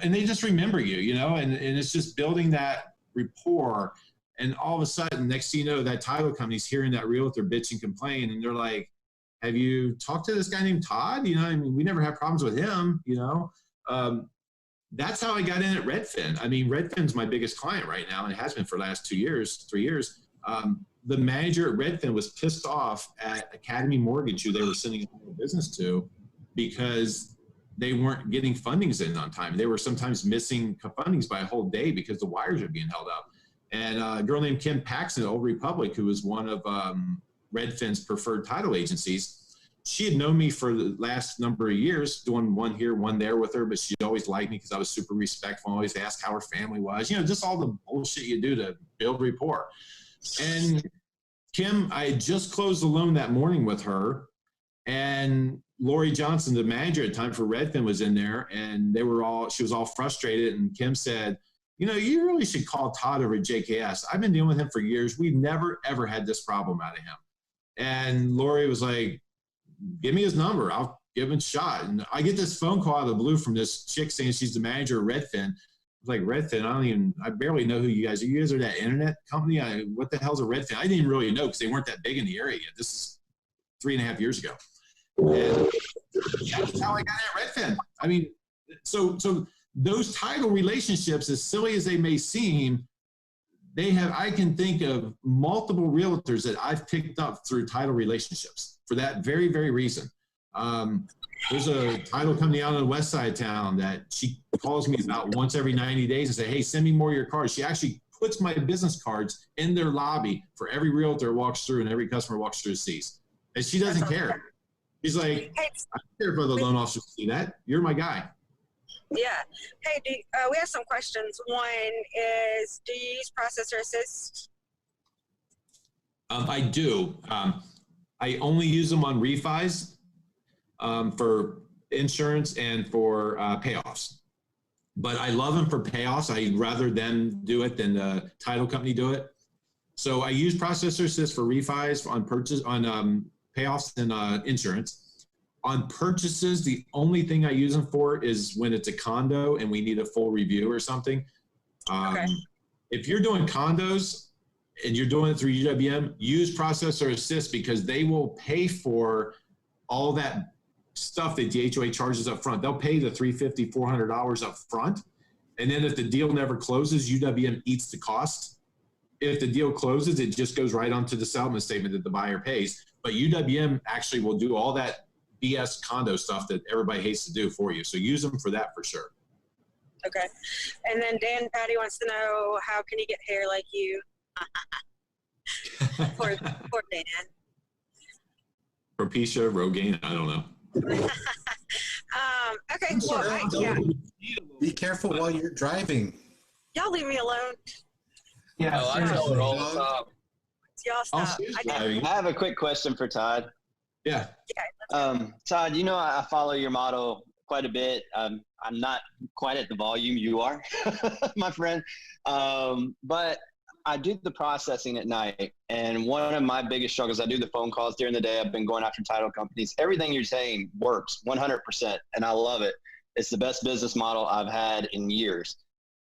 and they just remember you, and it's just building that rapport. And all of a sudden, next thing you know, that title company's hearing that realtor bitch and complain, and they're like, have you talked to this guy named Todd? We never had problems with him, That's how I got in at Redfin. Redfin's my biggest client right now, and it has been for the last 3 years. The manager at Redfin was pissed off at Academy Mortgage, who they were sending a business to, because they weren't getting fundings in on time. They were sometimes missing fundings by a whole day because the wires are being held up. And a girl named Kim Paxton at Old Republic, who was one of Redfin's preferred title agencies, she had known me for the last number of years, doing one here, one there with her, but she always liked me because I was super respectful, always asked how her family was, just all the bullshit you do to build rapport. And Kim, I had just closed the loan that morning with her, and Lori Johnson, the manager at the time for Redfin, was in there, and she was all frustrated. And Kim said, you really should call Todd over at JKS. I've been dealing with him for years. We've never, ever had this problem out of him. And Lori was like, give me his number. I'll give him a shot. And I get this phone call out of the blue from this chick saying she's the manager of Redfin. I was like, Redfin? I barely know who you guys are. You guys are that internet company? What the hell's a Redfin? I didn't even really know because they weren't that big in the area yet. This is 3.5 years ago. And that's how I got at Redfin. I mean, so those title relationships, as silly as they may seem, I can think of multiple realtors that I've picked up through title relationships for that very, very reason. There's a title company out on the west side of town that she calls me about once every 90 days and say, hey, send me more of your cards. She actually puts my business cards in their lobby for every realtor walks through and every customer walks through sees. And she doesn't care. She's like, I don't care if other loan officers see that. You're my guy. Yeah. Hey, we have some questions. One is, do you use Processor Assist? I do. I only use them on refis for insurance and for payoffs. But I love them for payoffs. I'd rather them do it than the title company do it. So I use Processor Assist for refis, on purchase, on payoffs and insurance. On purchases, the only thing I use them for is when it's a condo and we need a full review or something. Okay. If you're doing condos and you're doing it through UWM, use Processor Assist because they will pay for all that stuff that the HOA charges up front. They'll pay the $350, $400 up front. And then if the deal never closes, UWM eats the cost. If the deal closes, it just goes right onto the settlement statement that the buyer pays. But UWM actually will do all that BS condo stuff that everybody hates to do for you. So use them for that for sure. Okay. And then Dan Patty wants to know, how can he get hair like you? Poor Dan. Propecia, Rogaine, I don't know. Okay. Well, yeah. Be careful while you're driving. Y'all leave me alone. Yeah. No, I tell her all the time. Y'all stop. I have a quick question for Todd. Yeah. Todd, you know, I follow your model quite a bit. I'm not quite at the volume you are, my friend. But I do the processing at night. And one of my biggest struggles, I do the phone calls during the day. I've been going after title companies. Everything you're saying works 100%. And I love it. It's the best business model I've had in years.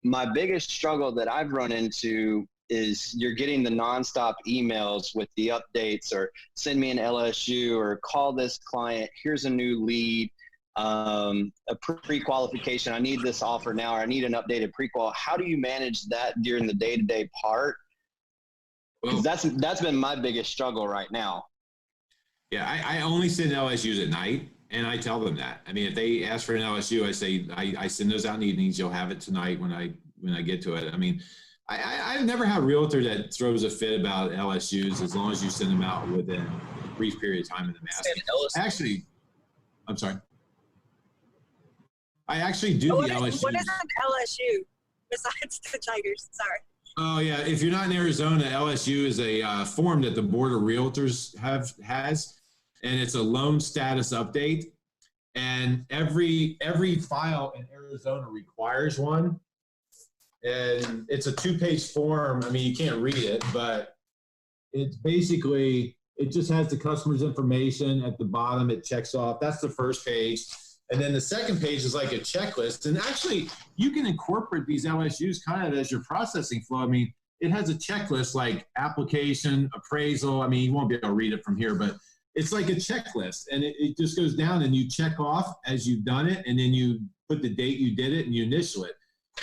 My biggest struggle that I've run into is you're getting the nonstop emails with the updates or send me an LSU or call this client, here's a new lead, a pre-qualification, I need this offer now, or I need an updated pre-qual. How do you manage that during the day-to-day part? Because that's been my biggest struggle right now. Yeah, I only send LSUs at night, and I tell them that. I mean, if they ask for an LSU, I say, I send those out in the evenings, you'll have it tonight when I get to it. I mean, I've never had a realtor that throws a fit about LSUs as long as you send them out within a brief period of time in the mask. Actually, I'm sorry. I actually do the LSU. What is an LSU besides the Tigers? Sorry. Oh yeah, if you're not in Arizona, LSU is a form that the Board of Realtors has, and it's a loan status update. And every file in Arizona requires one. And it's a 2-page form. I mean, you can't read it, but it's basically, it just has the customer's information at the bottom. It checks off. That's the first page. And then the second page is like a checklist. And actually, you can incorporate these LSUs kind of as your processing flow. I mean, it has a checklist like application, appraisal. I mean, you won't be able to read it from here, but it's like a checklist. And it just goes down and you check off as you've done it. And then you put the date you did it and you initial it.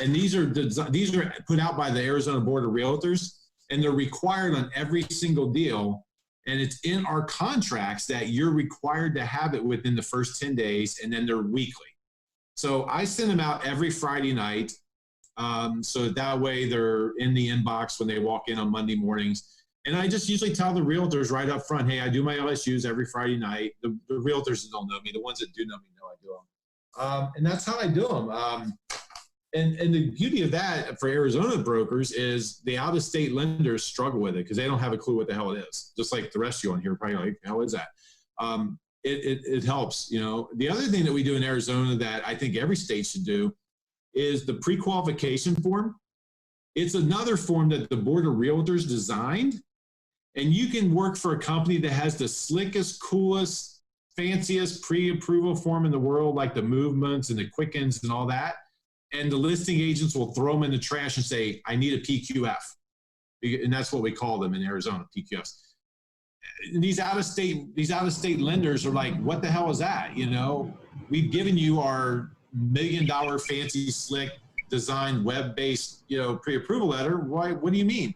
And these are put out by the Arizona Board of Realtors, and they're required on every single deal. And it's in our contracts that you're required to have it within the first 10 days, and then they're weekly. So I send them out every Friday night. So that way they're in the inbox when they walk in on Monday mornings. And I just usually tell the realtors right up front, hey, I do my LSUs every Friday night. The realtors that don't know me, the ones that do know me know I do them. And that's how I do them. And the beauty of that for Arizona brokers is the out-of-state lenders struggle with it because they don't have a clue what the hell it is. Just like the rest of you on here probably like, how is that? It helps, you know. The other thing that we do in Arizona that I think every state should do is the pre-qualification form. It's another form that the Board of Realtors designed, and you can work for a company that has the slickest, coolest fanciest pre-approval form in the world, like the movements and the quickens and all that. And the listing agents will throw them in the trash and say, I need a PQF. And that's what we call them in Arizona, PQFs. These out-of-state lenders are like, what the hell is that? You know, we've given you our $1 million fancy slick designed web-based, you know, pre-approval letter. Why? What do you mean?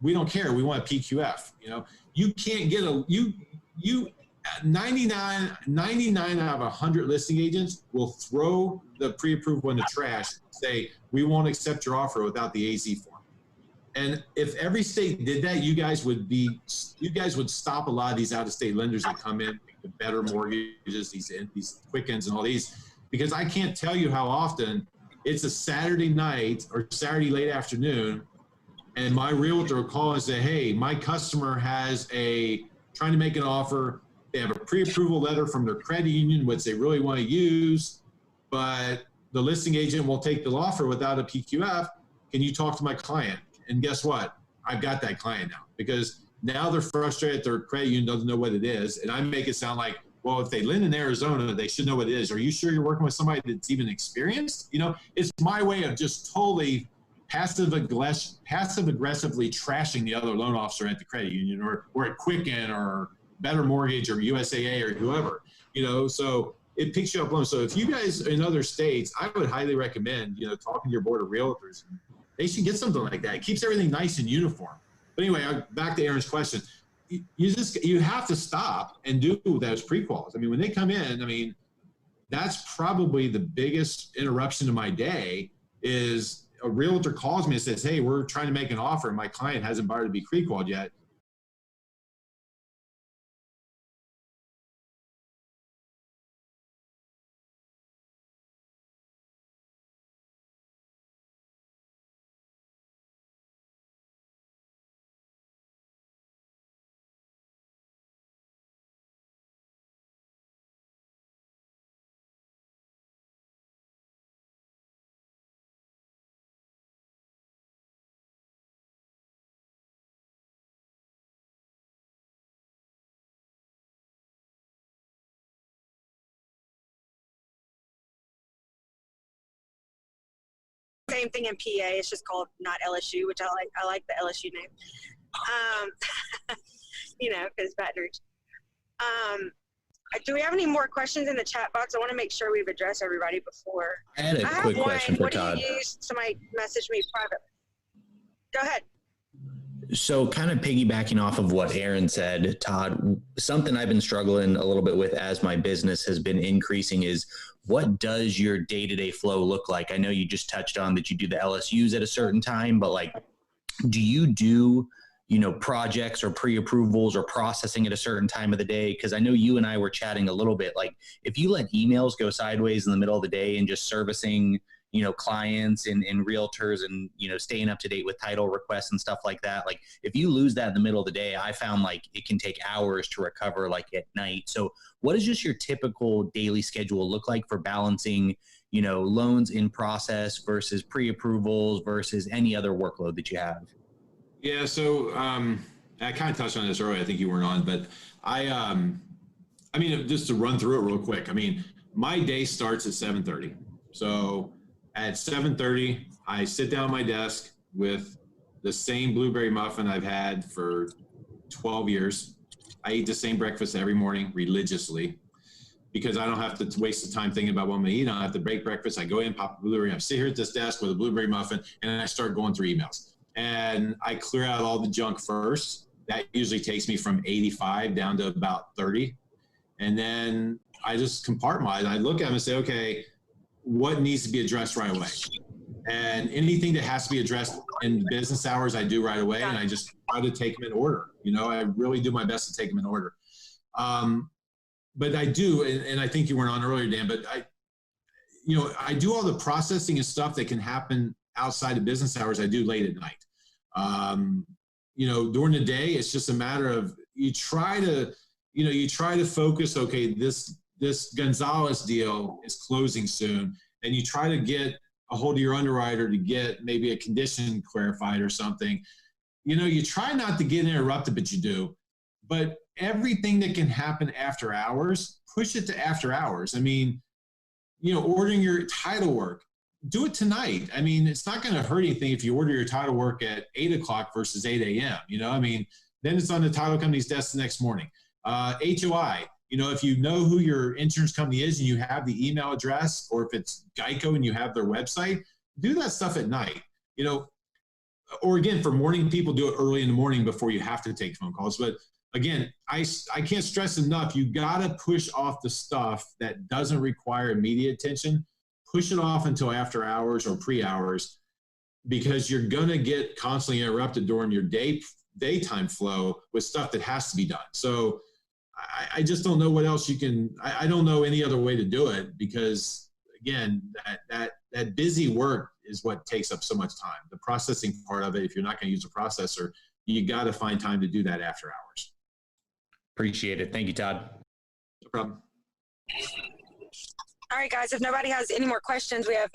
We don't care. We want a PQF. You know, you can't get 99 out of 100 listing agents will throw the pre-approval in the trash and say, we won't accept your offer without the AZ form. And if every state did that, you guys would stop a lot of these out-of-state lenders that come in, the better mortgages, these quickens and all these, because I can't tell you how often it's a Saturday night or Saturday late afternoon, and my realtor will call and say, hey, my customer trying to make an offer. They have a pre-approval letter from their credit union, which they really want to use, but the listing agent will take the offer without a PQF. Can you talk to my client? And guess what? I've got that client now, because now they're frustrated. Their credit union doesn't know what it is. And I make it sound like, well, if they live in Arizona, they should know what it is. Are you sure you're working with somebody that's even experienced? You know, it's my way of just totally passive aggressively trashing the other loan officer at the credit union or at Quicken or Better Mortgage or USAA or whoever, you know, so it picks you up loans. So if you guys in other states, I would highly recommend, you know, talking to your board of realtors. They should get something like that. It keeps everything nice and uniform. But anyway, back to Aaron's question. You have to stop and do those pre-quals. I mean, when they come in, I mean, that's probably the biggest interruption to my day is a realtor calls me and says, hey, we're trying to make an offer and my client hasn't bothered to be pre-qualified yet. Same thing in PA. It's just called not LSU, which I like the LSU name. You know, because Baton Rouge. Do we have any more questions in the chat box? I want to make sure we've addressed everybody before. I had a quick question for Todd. What do you use? Somebody messaged me privately. Go ahead. So kind of piggybacking off of what Aaron said, Todd, something I've been struggling a little bit with as my business has been increasing is what does your day-to-day flow look like? I know you just touched on that you do the LSUs at a certain time, but like, do you do, you know, projects or pre-approvals or processing at a certain time of the day? Because I know you and I were chatting a little bit, like if you let emails go sideways in the middle of the day and just servicing, you know, clients and realtors and, you know, staying up to date with title requests and stuff like that. Like if you lose that in the middle of the day, I found like it can take hours to recover like at night. So what does just your typical daily schedule look like for balancing, you know, loans in process versus pre-approvals versus any other workload that you have? Yeah. So I kind of touched on this earlier. I think you weren't on, but I mean, just to run through it real quick. I mean, my day starts at 7:30. So at 7:30, I sit down at my desk with the same blueberry muffin I've had for 12 years. I eat the same breakfast every morning religiously because I don't have to waste the time thinking about what I'm going to eat. I don't have to break breakfast. I go in, pop a blueberry. I sit here at this desk with a blueberry muffin, and I start going through emails. And I clear out all the junk first. That usually takes me from 85 down to about 30. And then I just compartmentalize. I look at them and say, okay, what needs to be addressed right away? And anything that has to be addressed in business hours, I do right away. And I just try to take them in order. You know, I really do my best to take them in order. But I do, and I think you weren't on earlier, Dan, but I do all the processing and stuff that can happen outside of business hours. I do late at night. During the day, it's just a matter of you try to focus. Okay, this Gonzalez deal is closing soon, and you try to get a hold of your underwriter to get maybe a condition clarified or something. You try not to get interrupted, but you do. but everything that can happen after hours, push it to after hours. I mean, you know, ordering your title work, do it tonight. I mean, it's not going to hurt anything if you order your title work at 8 o'clock versus 8 a.m. You know, I mean, then it's on the title company's desk the next morning. HOI, you know, if you know who your insurance company is and you have the email address, or if it's Geico and you have their website, do that stuff at night, you know, or again, for morning people, do it early in the morning before you have to take phone calls. But again, I can't stress enough, you got to push off the stuff that doesn't require immediate attention. Push it off until after hours or pre-hours, because you're going to get constantly interrupted during your daytime flow with stuff that has to be done. So I just don't know what else you can, I don't know any other way to do it, because again, that busy work is what takes up so much time. The processing part of it, if you're not going to use a processor, you got to find time to do that after hours. Appreciate it. Thank you, Todd. No problem. All right, guys, if nobody has any more questions, we're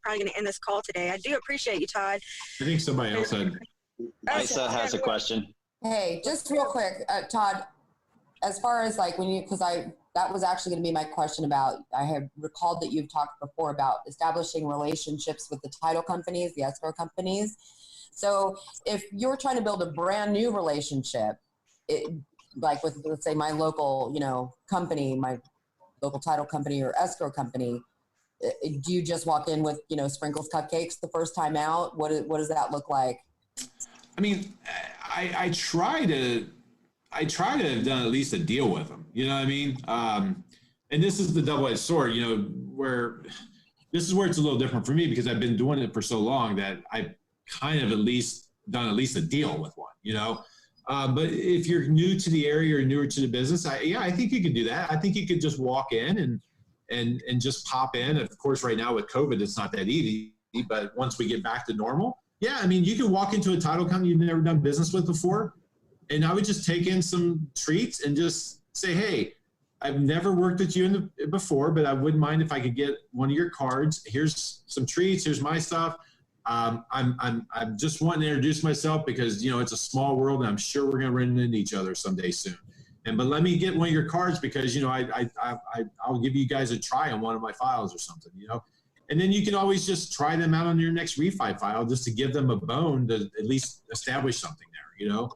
probably going to end this call today. I do appreciate you, Todd. I think somebody else had. Isa has a question. Hey, just real quick, Todd, as far as like that was actually going to be my question about, I have recalled that you've talked before about establishing relationships with the title companies, the escrow companies. So if you're trying to build a brand new relationship, like with, let's say, my local, you know, company, my local title company or escrow company, do you just walk in with, you know, sprinkles, cupcakes the first time out? What does that look like? I mean, I try to have done at least a deal with them. You know what I mean? And this is the double-edged sword, you know, where this is where it's a little different for me, because I've been doing it for so long that I've kind of done at least a deal with one, you know? But if you're new to the area or newer to the business, I think you could do that. I think you could just walk in and just pop in. Of course, right now with COVID, it's not that easy, but once we get back to normal, yeah, I mean, you can walk into a title company you've never done business with before, and I would just take in some treats and just say, hey, I've never worked with you before, but I wouldn't mind if I could get one of your cards. Here's some treats. Here's my stuff. I'm just wanting to introduce myself because, you know, it's a small world and I'm sure we're going to run into each other someday soon. But let me get one of your cards because, you know, I'll give you guys a try on one of my files or something, you know. And then you can always just try them out on your next refi file just to give them a bone to at least establish something there, you know.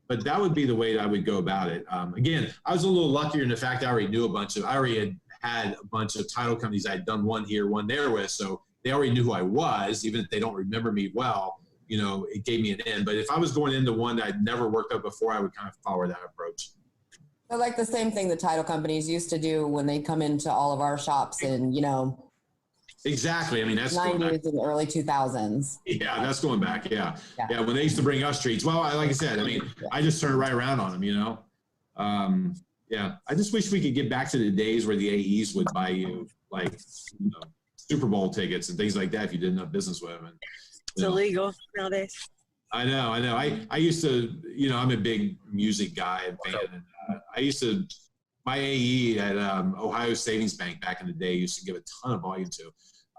But that would be the way that I would go about it. Again, I was a little luckier in the fact I already had a bunch of title companies I'd done one here, one there with. So they already knew who I was, even if they don't remember me well, you know, it gave me an in. But if I was going into one that I'd never worked with before, I would kind of follow that approach. So like the same thing the title companies used to do when they come into all of our shops and, you know. Exactly. I mean, that's 90s and early 2000s. Yeah, that's going back. Yeah. When they used to bring us treats. Well, like I said, I mean, I just turned right around on them, you know. Yeah, I just wish we could get back to the days where the AEs would buy you like, you know, Super Bowl tickets and things like that if you didn't have business with them. And, it's illegal nowadays. I know. I used to, you know, I'm a big music guy and fan. And, I used to, my AE at Ohio Savings Bank back in the day used to give a ton of volume to.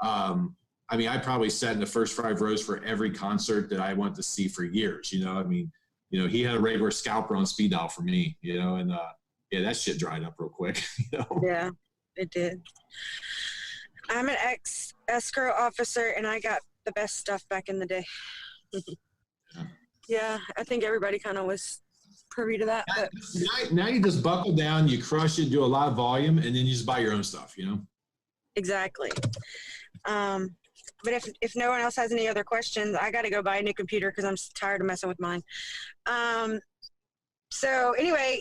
I mean, I probably sat in the first 5 rows for every concert that I wanted to see for years, you know. I mean, you know, he had a regular scalper on speed dial for me, you know, and yeah, that shit dried up real quick, you know. Yeah, it did. I'm an ex-escrow officer, and I got the best stuff back in the day. Yeah, I think everybody kind of was privy to that. But now you just buckle down, you crush it, do a lot of volume, and then you just buy your own stuff, you know? Exactly. But if no one else has any other questions, I got to go buy a new computer because I'm tired of messing with mine. So anyway,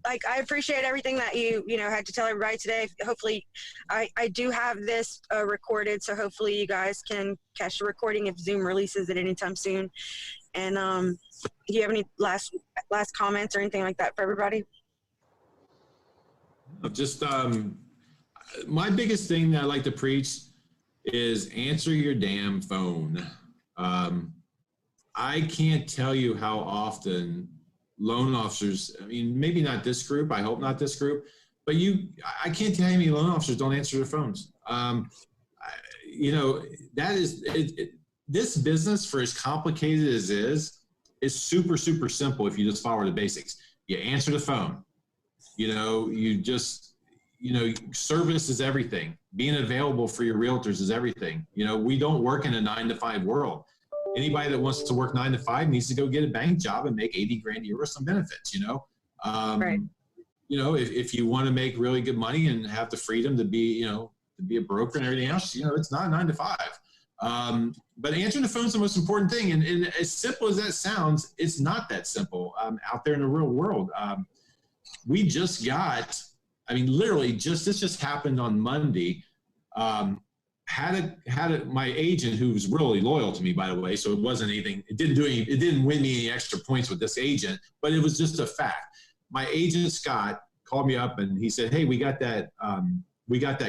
like, I appreciate everything that you know, had to tell everybody today. Hopefully I do have this recorded, so hopefully you guys can catch the recording if Zoom releases it anytime soon. And do you have any last comments or anything like that for everybody? Just my biggest thing that I like to preach is answer your damn phone. I can't tell you how often loan officers, I mean, maybe not this group, I hope not this group, but I can't tell you how many loan officers don't answer their phones. You know, that is, this business, for as complicated as it is super, super simple if you just follow the basics. You answer the phone. You know, service is everything. Being available for your realtors is everything. You know, we don't work in a 9-to-5 world. Anybody that wants to work 9 to 5 needs to go get a bank job and make 80 grand a year with some benefits, you know? Right. You know, if you want to make really good money and have the freedom to be, to be a broker and everything else, it's not 9 to 5. But answering the phone is the most important thing. And as simple as that sounds, it's not that simple out there in the real world. We just got, literally this just happened on Monday. My agent, who was really loyal to me, by the way, so it wasn't anything, it didn't win me any extra points with this agent, but it was just a fact. My agent, Scott, called me up and he said, hey, we got that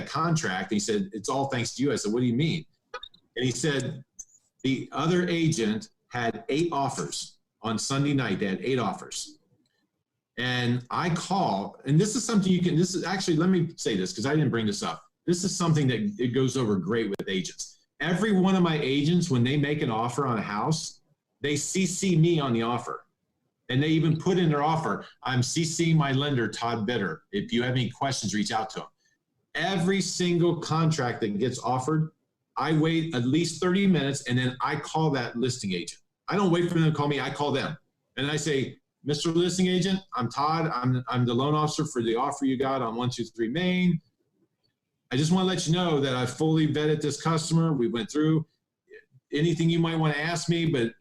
contract. And he said, it's all thanks to you. I said, what do you mean? And he said, the other agent had 8 offers on Sunday night. They had 8 offers. And I call, and this is something let me say this because I didn't bring this up. This is something that it goes over great with agents. Every one of my agents, when they make an offer on a house, they CC me on the offer. And they even put in their offer, I'm CCing my lender, Todd Bitter. If you have any questions, reach out to him. Every single contract that gets offered, I wait at least 30 minutes and then I call that listing agent. I don't wait for them to call me, I call them. And I say, Mr. Listing Agent, I'm Todd. I'm the loan officer for the offer you got on 123 Main. I just want to let you know that I fully vetted this customer. We went through anything you might want to ask me, but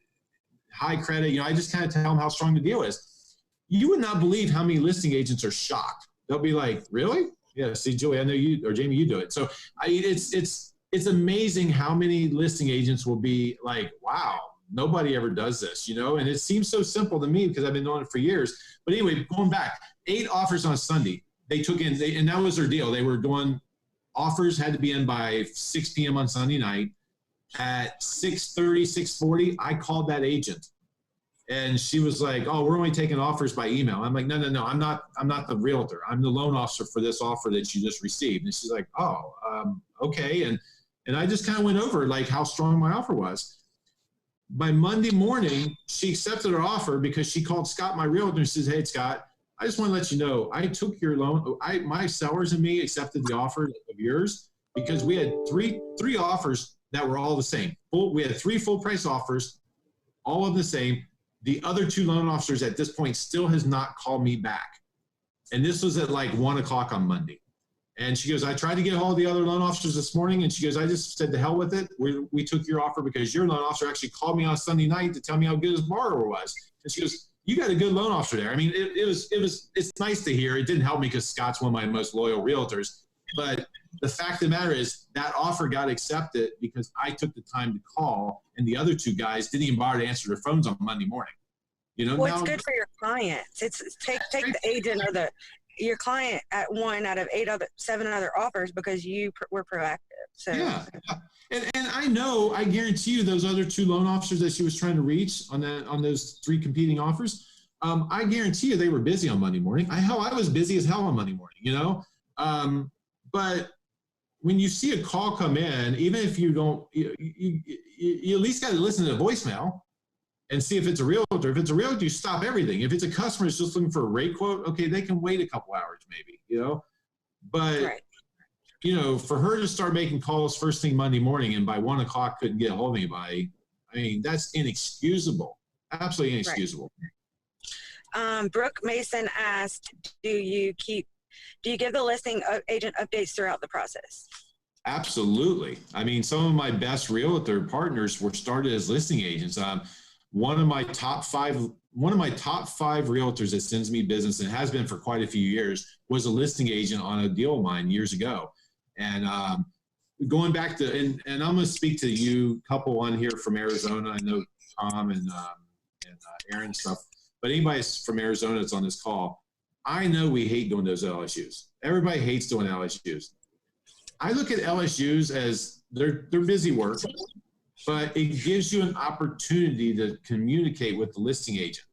high credit, I just kind of tell them how strong the deal is. You would not believe how many listing agents are shocked. They'll be like, really? Yeah, see, Julie, I know you, or Jamie, you do it. So it's amazing how many listing agents will be like, wow, nobody ever does this, and it seems so simple to me because I've been doing it for years. But anyway, going back, 8 offers on Sunday. They took in, and that was their deal. They were doing, offers had to be in by 6 p.m. on Sunday night. At 6:30, 6:40, I called that agent. And she was like, oh, we're only taking offers by email. I'm like, no, I'm not the realtor. I'm the loan officer for this offer that you just received. And she's like, oh, okay. And I just kind of went over like how strong my offer was. By Monday morning, she accepted her offer because she called Scott, my realtor, and says, hey, Scott, I just want to let you know, I took your loan. My sellers and me accepted the offer of yours because we had three offers that were all the same. We had 3 full price offers, all of the same. The other 2 loan officers at this point still has not called me back. And this was at like 1 o'clock on Monday. And she goes, I tried to get a hold of the other loan officers this morning. And she goes, I just said to hell with it. We took your offer because your loan officer actually called me on Sunday night to tell me how good his borrower was. And she goes, you got a good loan officer there. It's nice to hear. It didn't help me because Scott's one of my most loyal realtors. But the fact of the matter is that offer got accepted because I took the time to call, and the other 2 guys didn't even bother to answer their phones on Monday morning. Well, it's good for your clients. It's take the agent or your client at 1 out of 7 other offers because you were proactive. So yeah. And I guarantee you those other 2 loan officers that she was trying to reach on those 3 competing offers, I guarantee you they were busy on Monday morning. I was busy as hell on Monday morning, but when you see a call come in, even if you don't, you at least got to listen to the voicemail and see if it's a realtor. If it's a realtor, you stop everything. If it's a customer that's just looking for a rate quote, okay, they can wait a couple hours maybe, But, right. For her to start making calls first thing Monday morning and by 1 o'clock couldn't get a hold of anybody, that's inexcusable. Absolutely inexcusable. Right. Brooke Mason asked, do you give the listing agent updates throughout the process? Absolutely. Some of my best realtor partners were started as listing agents. One of my top five realtors that sends me business and has been for quite a few years was a listing agent on a deal of mine years ago. And going back to, and I'm going to speak to you couple on here from Arizona. I know Tom and Aaron and stuff, but anybody from Arizona that's on this call, I know we hate doing those LSUs. Everybody hates doing LSUs. I look at LSUs as they're busy work, but it gives you an opportunity to communicate with the listing agent.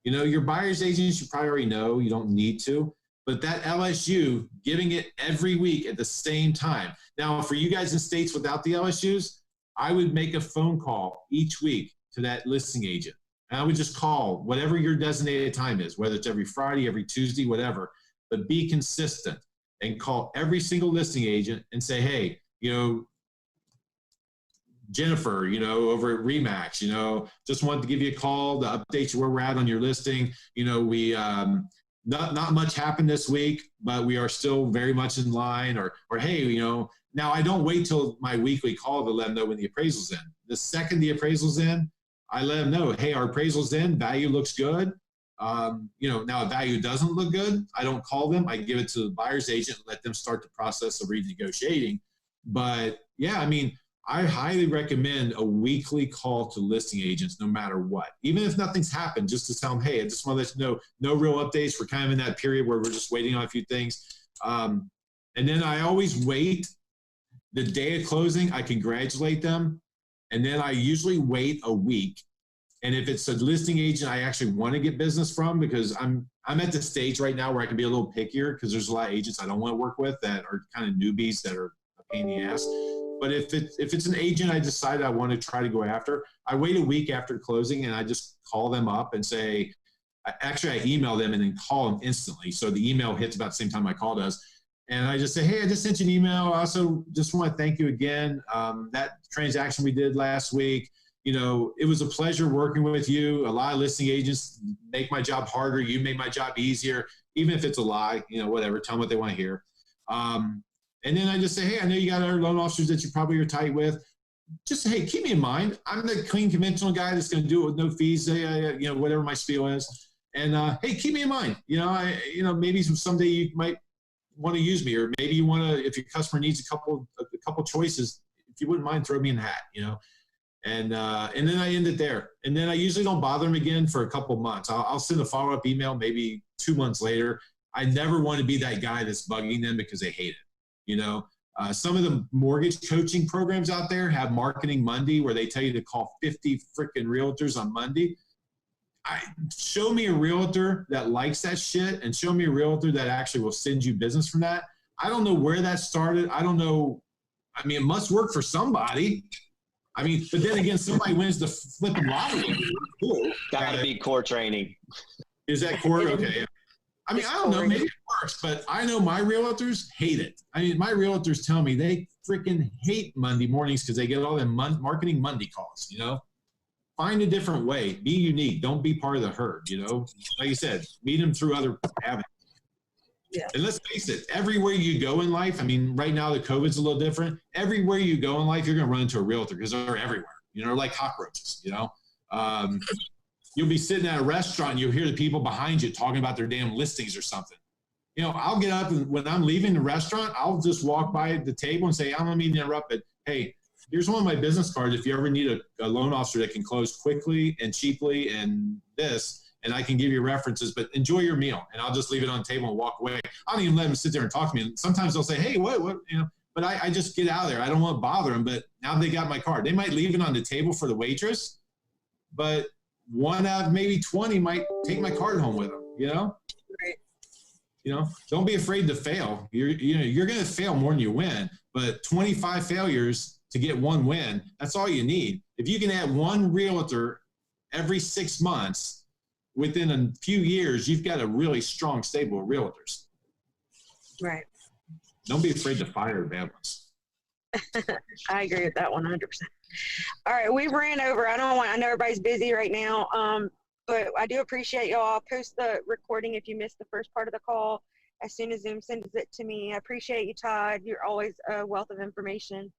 Your buyer's agents, you probably already know, you don't need to, but that LSU, giving it every week at the same time. Now, for you guys in states without the LSUs, I would make a phone call each week to that listing agent. And I would just call whatever your designated time is, whether it's every Friday, every Tuesday, whatever, but be consistent and call every single listing agent and say, hey, you know, Jennifer, you know, over at Remax, you know, just wanted to give you a call to update you where we're at on your listing. You know, we, not much happened this week, but we are still very much in line, or hey, you know, now I don't wait till my weekly call to let them know when the appraisal's in. The second the appraisal's in, I let them know, hey, our appraisal's in, value looks good. You know, now if value doesn't look good, I don't call them. I give it to the buyer's agent, let them start the process of renegotiating. But yeah, I mean, I highly recommend a weekly call to listing agents, no matter what. Even if nothing's happened, just to tell them, hey, I just want to let you know, no real updates. We're kind of in that period where we're just waiting on a few things. And then I always wait the day of closing. I congratulate them. And then I usually wait a week. And if it's a listing agent I actually want to get business from, because I'm at the stage right now where I can be a little pickier, because there's a lot of agents I don't want to work with that are kind of newbies that are a pain in the ass. But if it's an agent I decide I want to try to go after, I wait a week after closing and I just call them up and say, actually I email them and then call them instantly. So the email hits about the same time my call does. And I just say, hey, I just sent you an email. I also just want to thank you again. That transaction we did last week, you know, it was a pleasure working with you. A lot of listing agents make my job harder. You make my job easier, even if it's a lie, you know, whatever, tell them what they want to hear. And then I just say, hey, I know you got other loan officers that you probably are tight with. Just, hey, keep me in mind. I'm the clean, conventional guy that's going to do it with no fees, you know, whatever my spiel is. And, hey, keep me in mind. You know, maybe someday you might want to use me, or maybe you want to, if your customer needs a couple choices, if you wouldn't mind, throw me in the hat, you know. And then I end it there. And then I usually don't bother them again for a couple months. I'll send a follow-up email maybe 2 months later. I never want to be that guy that's bugging them because they hate it. You know, some of the mortgage coaching programs out there have Marketing Monday, where they tell you to call 50 freaking realtors on Monday. Show me a realtor that likes that shit, and show me a realtor that actually will send you business from that. I don't know where that started. I don't know. I mean, it must work for somebody. I mean, but then again, somebody wins the flipping lottery. Cool. Gotta be core training. Is that core? Okay. Yeah. I mean, I don't know, maybe it works, but I know my realtors hate it. I mean, my realtors tell me they freaking hate Monday mornings because they get all them Marketing Monday calls, you know? Find a different way. Be unique. Don't be part of the herd, you know? Like you said, meet them through other avenues. Yeah. And let's face it, everywhere you go in life, I mean, right now the COVID's a little different. Everywhere you go in life, you're going to run into a realtor because they're everywhere. You know, they're like cockroaches, you know? You'll be sitting at a restaurant and you'll hear the people behind you talking about their damn listings or something. You know, I'll get up, and when I'm leaving the restaurant, I'll just walk by the table and say, I don't mean to interrupt, but hey, here's one of my business cards. If you ever need a loan officer that can close quickly and cheaply and this, and I can give you references, but enjoy your meal. And I'll just leave it on the table and walk away. I don't even let them sit there and talk to me. And sometimes they'll say, hey, what, you know, but I just get out of there. I don't want to bother them, but now they got my card. They might leave it on the table for the waitress, but one out of maybe 20 might take my card home with them, you know? Right. You know, don't be afraid to fail. You're going to fail more than you win, but 25 failures to get one win, that's all you need. If you can add one realtor every 6 months, within a few years, you've got a really strong stable of realtors. Right. Don't be afraid to fire bad ones. I agree with that 100%. All right, we ran over. I know everybody's busy right now, but I do appreciate y'all. I'll post the recording if you missed the first part of the call as soon as Zoom sends it to me. I appreciate you, Todd. You're always a wealth of information.